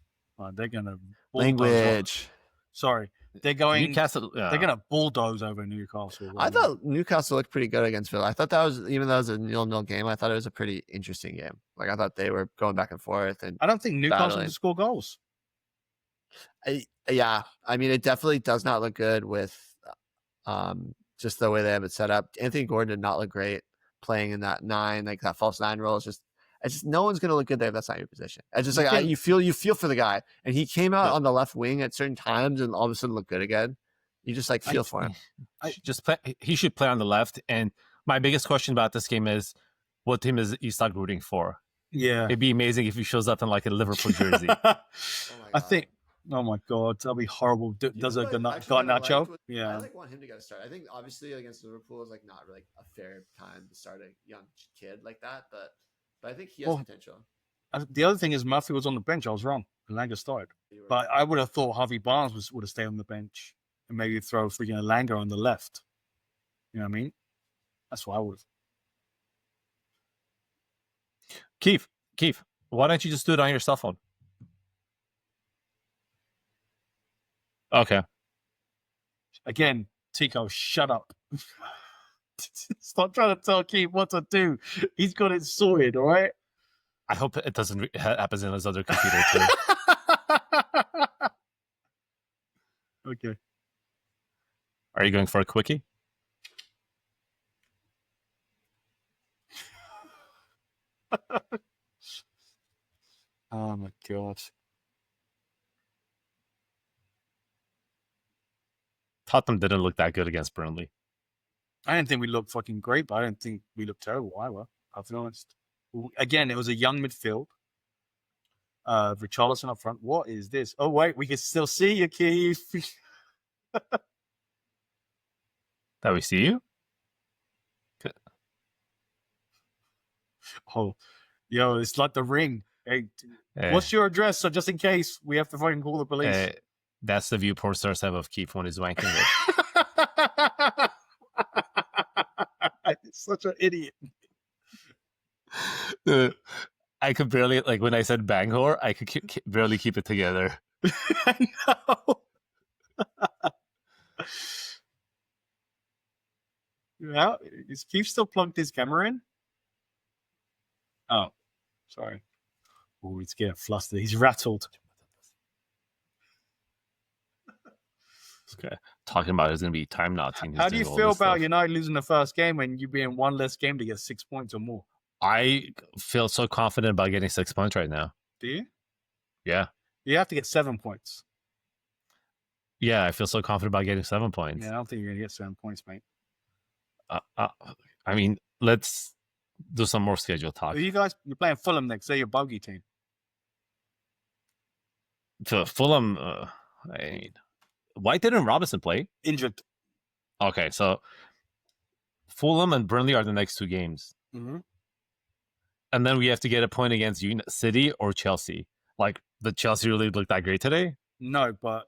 They're gonna Language. Sorry, they're going. Newcastle. They're gonna bulldoze over Newcastle. I thought Newcastle looked pretty good against Villa. I thought that was, even though it was a 0-0 game, I thought it was a pretty interesting game. Like I thought they were going back and forth, and I don't think Newcastle battling. can score goals. Yeah, I mean, it definitely does not look good with just the way they have it set up. Anthony Gordon did not look great playing in that 9, like that false 9 role. It's just no one's gonna look good there if that's not your position. It's just like you feel for the guy, and he came out on the left wing at certain times, and all of a sudden looked good again. You just like feel for him. He should play on the left. And my biggest question about this game is, what team is Isak rooting for? Yeah, it'd be amazing if he shows up in like a Liverpool jersey. I think. Oh my god, that'll be horrible. Does a Garnacho? I want him to get a start. I think obviously against Liverpool is like not really a fair time to start a young kid like that, but I think he has potential. The other thing is Murphy was on the bench. I was wrong. Elanga started, but I would have thought Harvey Barnes would have stayed on the bench and maybe throw freaking Elanga on the left. You know what I mean? That's what I would. Keefe, why don't you just do it on your cell phone? Okay. Again, Tico, shut up. Stop trying to tell Keefe what to do. He's got it sorted, all right? I hope it doesn't happen in his other computer too. Okay. Are you going for a quickie? Oh my god. Tottenham didn't look that good against Burnley. I didn't think we looked fucking great, but I didn't think we looked terrible either. I'll be honest. Again, it was a young midfield. Richarlison up front. What is this? Oh wait, we can still see you, Keefe. That we see you? Oh, yo, it's like the Ring. Hey, what's your address? So just in case we have to fucking call the police. That's the view porn stars have of Keefe when he's wanking it. Such an idiot. I could barely, like when I said Bangor, I could barely keep it together. I know. Yeah, is Keefe still plugged his camera in? Oh, sorry. Oh, he's getting flustered. He's rattled. Okay. Talking about it's going to be time now. How do you feel about United losing the first game and you being one less game to get 6 points or more? I feel so confident about getting 6 points right now. Do you? Yeah. You have to get 7 points. Yeah, I feel so confident about getting 7 points. Yeah, I don't think you're going to get 7 points, mate. I mean, let's do some more schedule talk. You guys, you're playing Fulham next. They're your bogey team. To Fulham, I mean, why didn't Robinson play? Injured. Okay, so Fulham and Burnley are the next 2 games. Mm-hmm. And then we have to get a point against City or Chelsea. Like, the Chelsea really looked that great today? No, but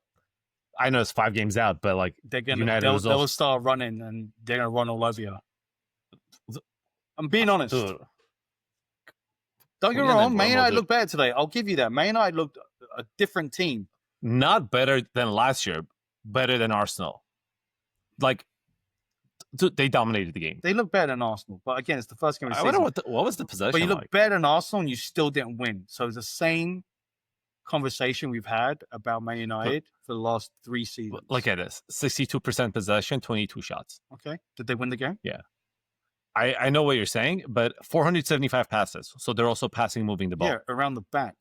I know it's 5 games out, but like they'll start running and they're gonna run all over you. I'm being honest. Dude. Don't get me wrong, Man United looked better today. I'll give you that. Man United looked a different team. Not better than last year, better than Arsenal. Like, they dominated the game. They look better than Arsenal, but again, it's the first game of the season. I wonder what was the possession. But you look better than Arsenal, and you still didn't win. So it's the same conversation we've had about Man United for the last 3 seasons. Look at this: 62% possession, 22 shots. Okay, did they win the game? Yeah, I know what you're saying, but 475 passes. So they're also passing, moving the ball. Yeah, around the back.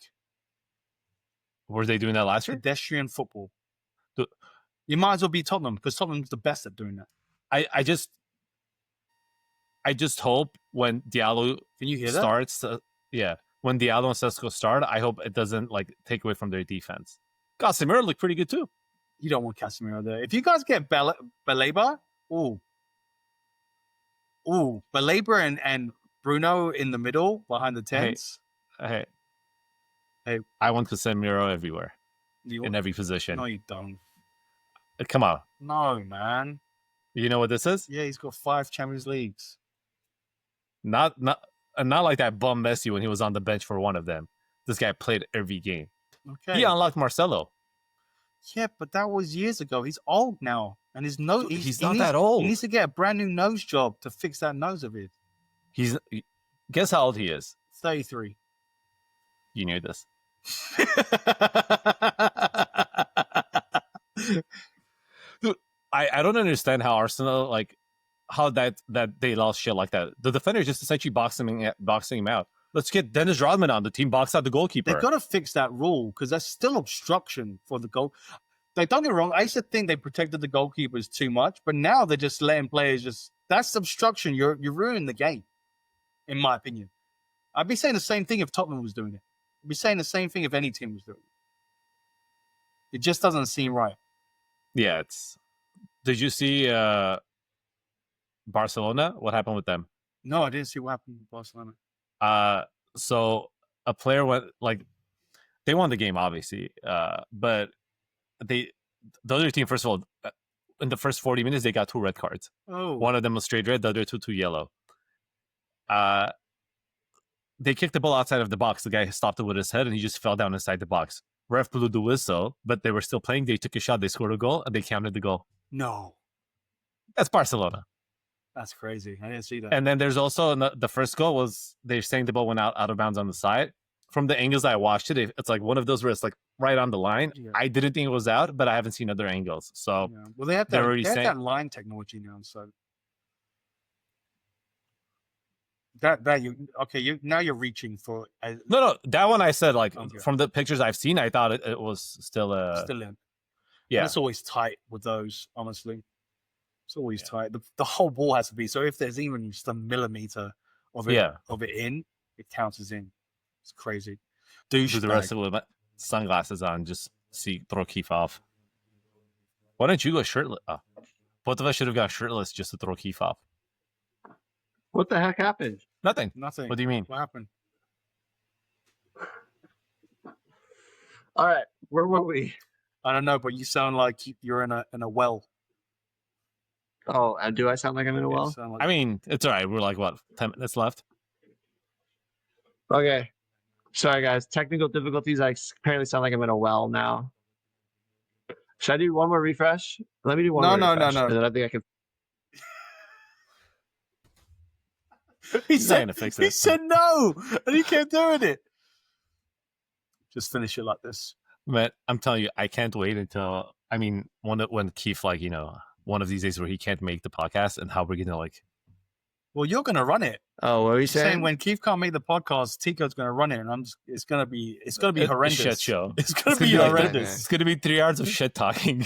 Were they doing that last year? Pedestrian football. You might as well be Tottenham because Tottenham's the best at doing that. I just hope when Diallo can you hear starts, when Diallo and Sesko start, I hope it doesn't like take away from their defense. Casemiro looked pretty good too. You don't want Casemiro there. If you guys get Baleba, Baleba and Bruno in the middle behind the tents. Hey, I want Casemiro everywhere, in every position. No, you don't. Come on. No, man. You know what this is? Yeah, he's got 5 Champions Leagues. Not like that bum Messi when he was on the bench for one of them. This guy played every game. Okay. He unlocked Marcelo. Yeah, but that was years ago. He's old now, and his nose. He's not that old. He needs to get a brand new nose job to fix that nose of his. Guess how old he is? 33. You knew this. Dude, I don't understand how Arsenal, like, how that they lost shit like that. The defender just essentially boxing him out. Let's get Dennis Rodman on the team, box out the goalkeeper. They've got to fix that rule because that's still obstruction for the goal. Like, don't get me wrong, I used to think they protected the goalkeepers too much, but now they're just letting players just, that's obstruction. You're ruining the game, in my opinion. I'd be saying the same thing if Tottenham was doing it. I'd be saying the same thing if any team was doing it. It just doesn't seem right. Yeah, Did you see Barcelona? What happened with them? No, I didn't see what happened with Barcelona. So a player went, like, they won the game, obviously, but the other team, first of all, in the first 40 minutes, they got 2 red cards. Oh. One of them was straight red, the other two yellow. They kicked the ball outside of the box. The guy stopped it with his head, and he just fell down inside the box. Ref blew the whistle, but they were still playing. They took a shot, they scored a goal, and they counted the goal. No. That's Barcelona. That's crazy. I didn't see that. And then there's also the first goal was they're saying the ball went out of bounds on the side. From the angles I watched it, it's like one of those where it's like right on the line. Yeah. I didn't think it was out, but I haven't seen other angles. So yeah. Well, they have that line technology now, so now you're reaching for no, that one I said, like, okay. From the pictures I've seen, I thought it was still in. Yeah, and it's always tight with those. Honestly, it's always tight. The whole ball has to be. So if there's even just a millimeter of it in, it counts as in. It's crazy. Do the rest of it with sunglasses on, just throw Keefe off. Why don't you go shirtless? Oh. Both of us should have got shirtless just to throw Keefe off. What the heck happened? Nothing. Nothing. What do you mean? What happened? All right, where were we? I don't know, but you sound like you're in a well. Oh, and do I sound like I'm in a well? I mean, it's all right. We're like, what, 10 minutes left? Okay. Sorry, guys. Technical difficulties. I apparently sound like I'm in a well now. Should I do one more refresh? Let me do one more refresh. No. Then I think I can. He's trying to fix it. He said no, and he kept doing it. Just finish it like this. Man, I'm telling you, I can't wait until, when Keefe, like, one of these days where he can't make the podcast, and how we're going to, like. Well, you're going to run it. Oh, what are you saying? When Keefe can't make the podcast, Tico's going to run it, and it's going to be horrendous. A shit show. It's going to be horrendous. Like, it's going to be 3 hours of shit talking.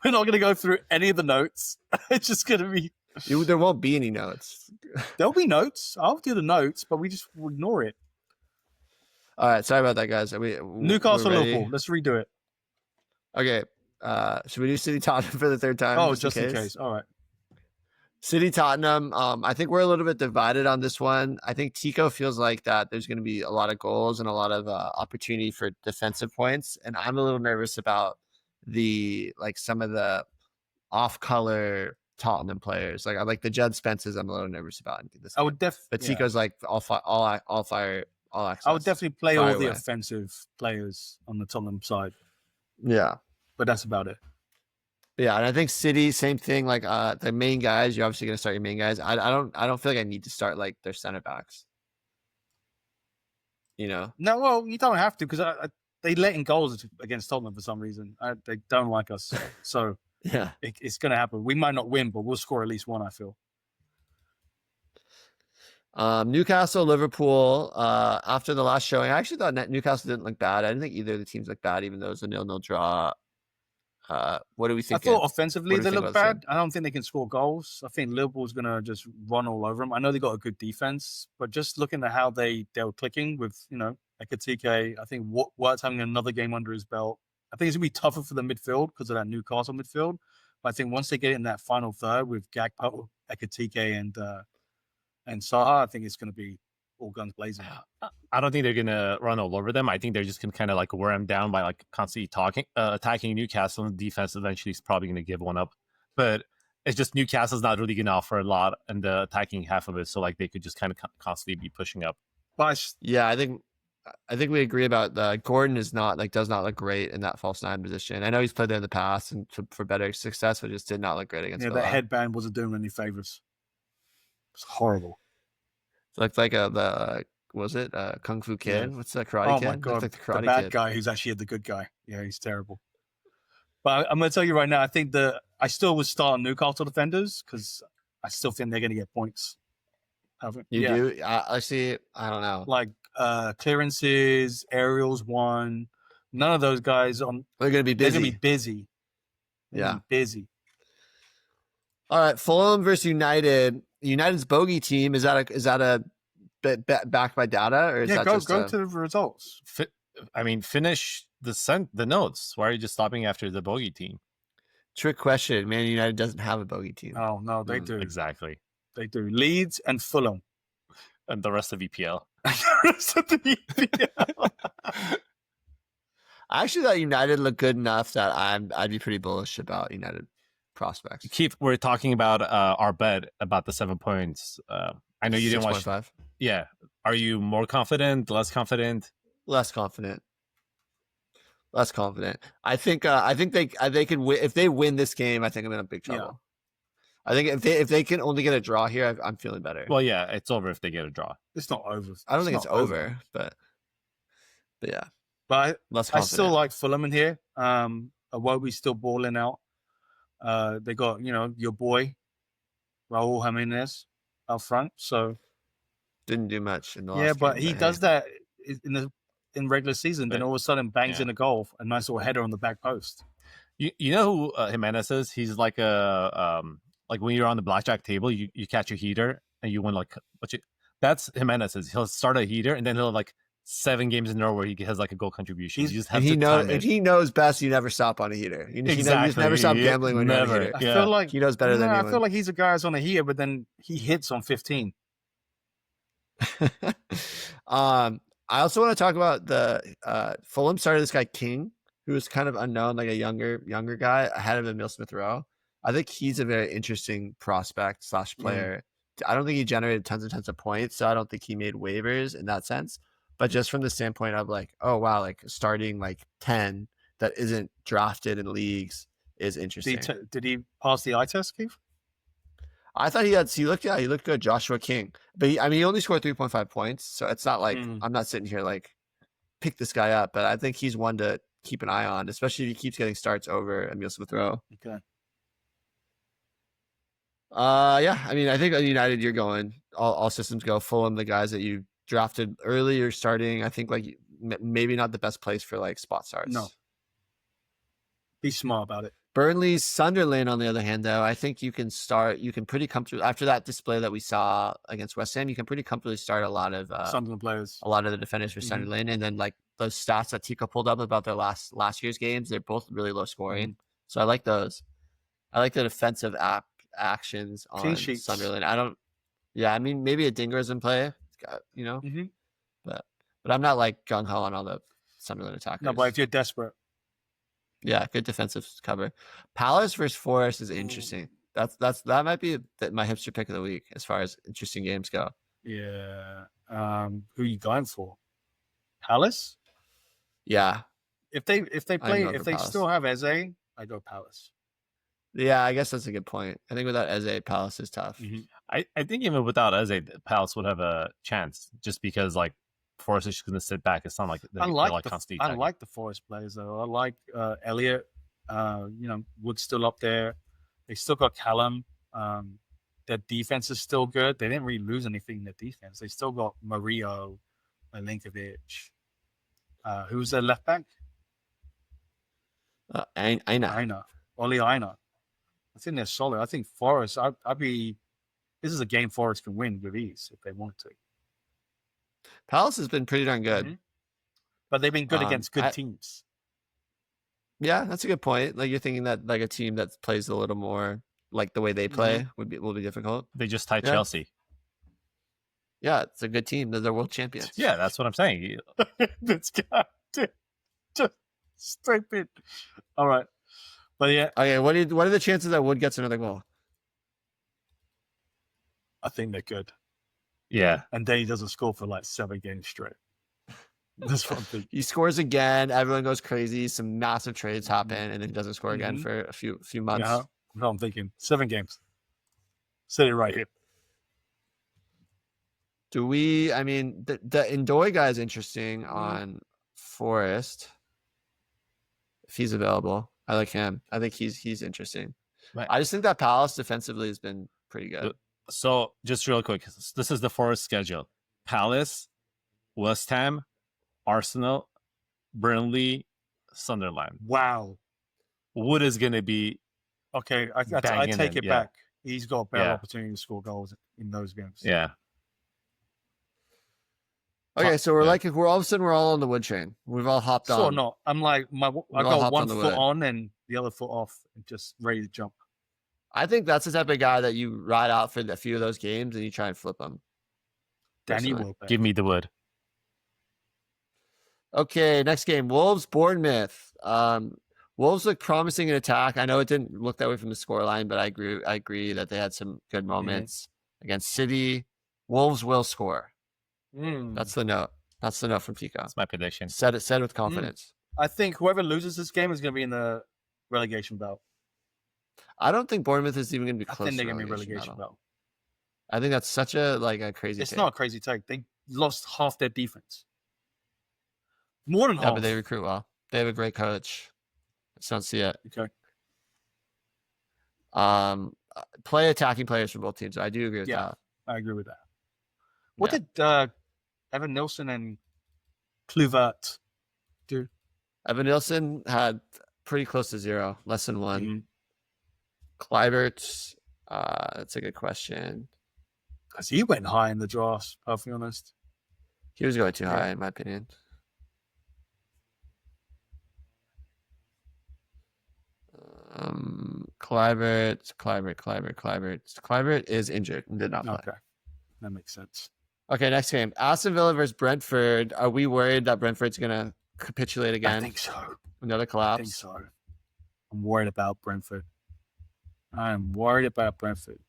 We're not going to go through any of the notes. It's just going to be. There won't be any notes. There'll be notes. I'll do the notes, but we just ignore it. All right, sorry about that, guys. Newcastle, Liverpool. Let's redo it. Okay. Should we do City Tottenham for the third time? Oh, just in case. All right. City Tottenham. I think we're a little bit divided on this one. I think Tico feels like that there's going to be a lot of goals and a lot of opportunity for defensive points, and I'm a little nervous about some of the off-color Tottenham players. Like I like the Judd Spences. I'm a little nervous about in this game. I would but Tico's like all fire, all access. I would definitely play all the offensive players on the Tottenham side. Yeah, but that's about it. Yeah, and I think City, same thing. Like the main guys, you're obviously gonna start your main guys. I don't feel like I need to start like their center backs. No, well, you don't have to because they let in goals against Tottenham for some reason. They don't like us, so yeah, it's gonna happen. We might not win, but we'll score at least one. I feel. Newcastle, Liverpool. After the last showing, I actually thought Newcastle didn't look bad. I didn't think either of the teams looked bad, even though it was a 0-0 draw. What do we think? I thought offensively they look bad. I don't think they can score goals. I think Liverpool's going to just run all over them. I know they got a good defense, but just looking at how they were clicking with, Ekitike, I think Watt's having another game under his belt. I think it's going to be tougher for the midfield because of that Newcastle midfield. But I think once they get in that final third with Gakpo, Ekitike, and Salah, I think it's going to be all guns blazing. I don't think they're going to run all over them. I think they're just going to kind of like wear them down by like constantly attacking Newcastle, and the defense eventually is probably going to give one up. But it's just Newcastle's not really going to offer a lot in the attacking half of it. So like they could just kind of constantly be pushing up. But yeah, I think I think we agree about Gordon does not look great in that false nine position. I know he's played there in the past and for better success, but just did not look great against Yeah, Villa. that headband wasn't doing any favors. It's horrible. It looked like was it Kung Fu Kid? Yeah. What's that Karate Oh Kid? my Looked god, like the Karate the bad Kid. guy who's actually the good guy. Yeah, he's terrible. But I'm going to tell you right now, I think I still would start Newcastle defenders because I still think they're going to get points. You do? I see. I don't know. Like clearances, aerials won. None of those guys They're going to be busy. They're going to be busy. Busy. All right, Fulham versus United. United's bogey team, is that a backed by data, or is that just go to the results? Finish the notes. Why are you just stopping after the bogey team? Trick question. Man United doesn't have a bogey team. Oh no, they do. Exactly. They do. Leeds and Fulham. And the rest of EPL. I actually thought United looked good enough that I'd be pretty bullish about United prospects. Keith, we're talking about our bet about the 7 points. I know you didn't watch. 6.5. Yeah. Are you more confident? Less confident? Less confident. I think they can win. If they win this game, I think I'm in a big trouble. Yeah. I think if they can only get a draw here, I'm feeling better. Well, yeah, it's over if they get a draw. It's not over. I don't think it's over, but yeah. But Less I confident. still like Fulham in here. Awobi's still balling out. They got, your boy, Raul Jimenez up front. So didn't do much in the last but game, he does that in regular season. Then all of a sudden bangs in a goal, a nice little header on the back post. You know who Jimenez is? He's like like when you're on the blackjack table, you catch a heater and you win that's Jimenez. He'll start a heater and then he'll like 7 games in a row where he has like a goal contribution. You just have to time it. He knows best. You never stop on a heater. You never stop gambling when you're on a heater. I feel like he knows better than anyone. I feel like he's a guy who's on a heater, but then he hits on 15. I also want to talk about the Fulham started this guy King, who was kind of unknown, like a younger guy ahead of Emile Smith-Rowe. I think he's a very interesting prospect / player. I don't think he generated tons of points, so I don't think he made waivers in that sense. But just from the standpoint of like, oh wow, like starting like 10 that isn't drafted in leagues is interesting. Did he pass the eye test, Keefe? I thought he looked good. Joshua King, but he only scored 3.5 points, so it's not like I'm not sitting here like pick this guy up. But I think he's one to keep an eye on, especially if he keeps getting starts over Emile Smith-Rowe. Okay. Yeah, I think at United you're going all systems go. Fulham, the guys that you drafted early, you're starting. I think like maybe not the best place for like spot starts. No. Be smart about it. Burnley, Sunderland, on the other hand, though, I think you can pretty comfortably, after that display that we saw against West Ham, you can pretty comfortably start a lot of Sunderland players, a lot of the defenders for Sunderland, and then like those stats that Tico pulled up about their last year's games, they're both really low scoring. So I like those. I like the defensive actions on Sunderland. Maybe a Dinger's in play, but I'm not like gung ho on all the Sunderland attackers. No, but if you're desperate. Yeah, good defensive cover. Palace versus Forrest is interesting. That might be my hipster pick of the week as far as interesting games go. Yeah. Who are you going for? Palace? Yeah. If they still have Eze, I go Palace. Yeah, I guess that's a good point. I think without Eze, Palace is tough. I think even without Eze, Palace would have a chance just because like Forrest is just going to sit back. It's not like I like the Forrest players though. I like Elliot. Wood's still up there. They still got Callum. Their defense is still good. They didn't really lose anything in their defense. They still got Mario, Milinkovic. Who's their left back? Aina. Oli Aina. I think they're solid. I think Forrest. This is a game Forrest can win with ease if they want to. Palace has been pretty darn good. But they've been good against good teams. Yeah, that's a good point. Like you're thinking that like a team that plays a little more like the way they play will be difficult. They just tied Chelsea. Yeah, it's a good team. They're world champions. Yeah, that's what I'm saying. This guy just stupid. All right. But yeah. Okay, what are the chances that Wood gets another goal? I think they're good. Yeah. And then he doesn't score for like 7 games straight. That's what I'm thinking. He scores again. Everyone goes crazy. Some massive trades happen, and then he doesn't score again for a few months. Yeah, no, I'm thinking 7 games. Said it right here. Do we? I mean, the Ndoye guy is interesting on Forrest. If he's available, I like him. I think he's interesting. Right. I just think that Palace defensively has been pretty good. So just real quick, this is the Forest schedule: Palace, West Ham, Arsenal, Burnley, Sunderland. Wow. Wood is going to be Okay, I take it back. He's got a better opportunity to score goals in those games. Yeah. Okay, so we're all of a sudden we're all on the Wood train. We've all hopped on. So not. I'm like I got one foot on and the other foot off, and just ready to jump. I think that's the type of guy that you ride out for a few of those games and you try and flip them. Danny Welbeck. Give me the Wood. Okay, next game, Wolves, Bournemouth. Wolves look promising in attack. I know it didn't look that way from the scoreline, but I agree that they had some good moments against City. Wolves will score. That's the note. That's the note from Tico. That's my prediction. Said it with confidence. I think whoever loses this game is going to be in the relegation belt. I don't think Bournemouth is even going to be close. I think they're to going to be relegation belt. I think that's such a crazy. It's not a crazy take. They lost half their defense. More than half. But they recruit well. They have a great coach. I just don't see it. Okay. Play attacking players for both teams. I do agree with that. I agree with that. What did Evan Nilsson and Kluivert do? Evan Nilsson had pretty close to 0, less than 1. Kluivert, that's a good question. Because he went high in the drafts, perfectly honest. He was going too high, in my opinion. Kluivert is injured and did not play. Okay, that makes sense. Okay, next game. Aston Villa versus Brentford. Are we worried that Brentford's going to capitulate again? I think so. Another collapse? I think so. I'm worried about Brentford. I'm worried about Brentford.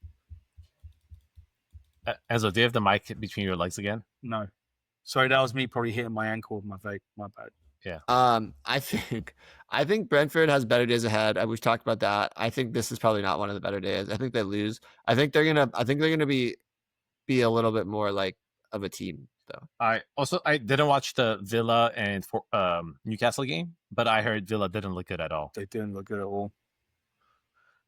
Enzo, do you have the mic between your legs again? No. Sorry, that was me probably hitting my ankle with my vape. My bad. Yeah. I think Brentford has better days ahead. We've talked about that. I think this is probably not one of the better days. I think they lose. I think they're gonna be a little bit more like of a team though. I didn't watch the Villa and Newcastle game, but I heard Villa didn't look good at all. They didn't look good at all.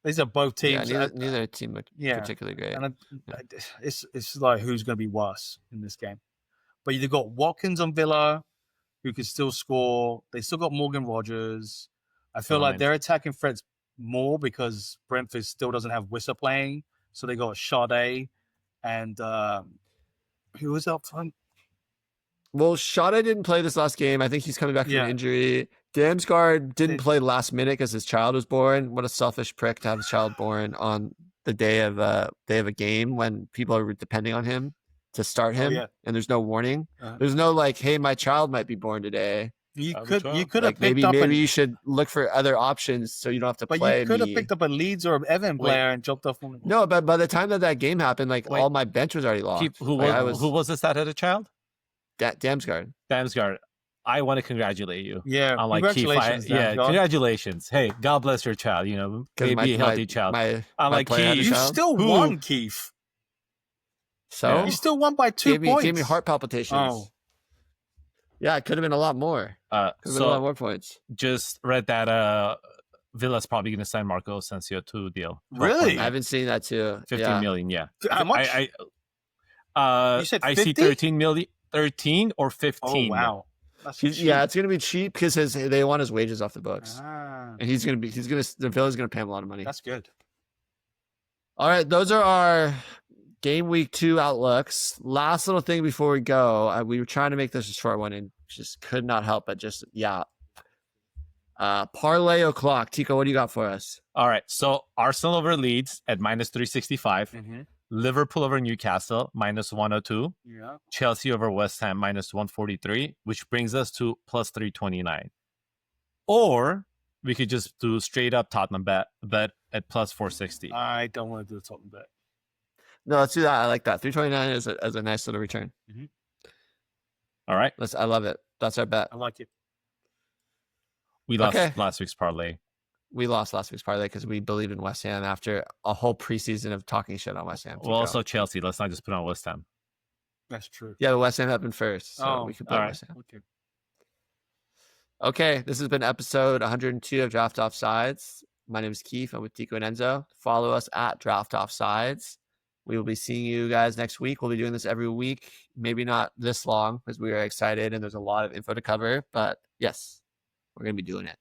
These are both teams. Yeah, neither team looked particularly great. And it's like who's going to be worse in this game. But you've got Watkins on Villa, who can still score. They still got Morgan Rogers. I feel like they're attacking threats more because Brentford still doesn't have Wissa playing. So they got Sade and who was up front? Well, Sade didn't play this last game. I think he's coming back from an injury. Damsgaard didn't play last minute because his child was born. What a selfish prick to have his child born on the day of a game when people are depending on him to start him, and there's no warning. There's no like, hey, my child might be born today. You could have picked maybe up you should look for other options so you don't have to play. But you could have picked up a Leeds or an Evan player and jumped off one. No, but by the time that game happened, all my bench was already lost. Who was this that had a child? Damsgaard. I want to congratulate you. Yeah, congratulations. Congratulations. Hey, God bless your child. You know, maybe a healthy child. Keefe. You still won, Keefe. So you still won by 2 points. Gave me heart palpitations. Oh. Yeah, it could have been a lot more. A lot more points. Just read that Villa's probably going to sign Marco Asensio to a deal. Really? I haven't seen that too. 15 million, yeah. How much? You said 50? I see 13 million, 13 or 15. Oh, wow. It's going to be cheap because they want his wages off the books. And the Villa's going to pay him a lot of money. That's good. All right, those are our game week 2 outlooks. Last little thing before we go, we were trying to make this a short one and just could not help but Parlay O'Clock. Tico, what do you got for us? All right, so Arsenal over Leeds at -365. Liverpool over Newcastle -102. Yeah. Chelsea over West Ham -143, which brings us to +329. Or we could just do straight up Tottenham bet at +460. I don't want to do the Tottenham bet. No, let's do that. I like that. 329 is a nice little return. All right. I love it. That's our bet. I like it. We lost Okay. last week's parlay. We lost last week's parlay because we believe in West Ham after a whole preseason of talking shit on West Ham. Well, also Chelsea. Let's not just put on West Ham. That's true. Yeah, the West Ham happened first, so we could play West Ham. Okay. Okay, this has been episode 102 of Draft Offsides. My name is Keefe. I'm with Tico and Enzo. Follow us at Draft Offsides. We will be seeing you guys next week. We'll be doing this every week. Maybe not this long because we are excited and there's a lot of info to cover. But yes, we're going to be doing it.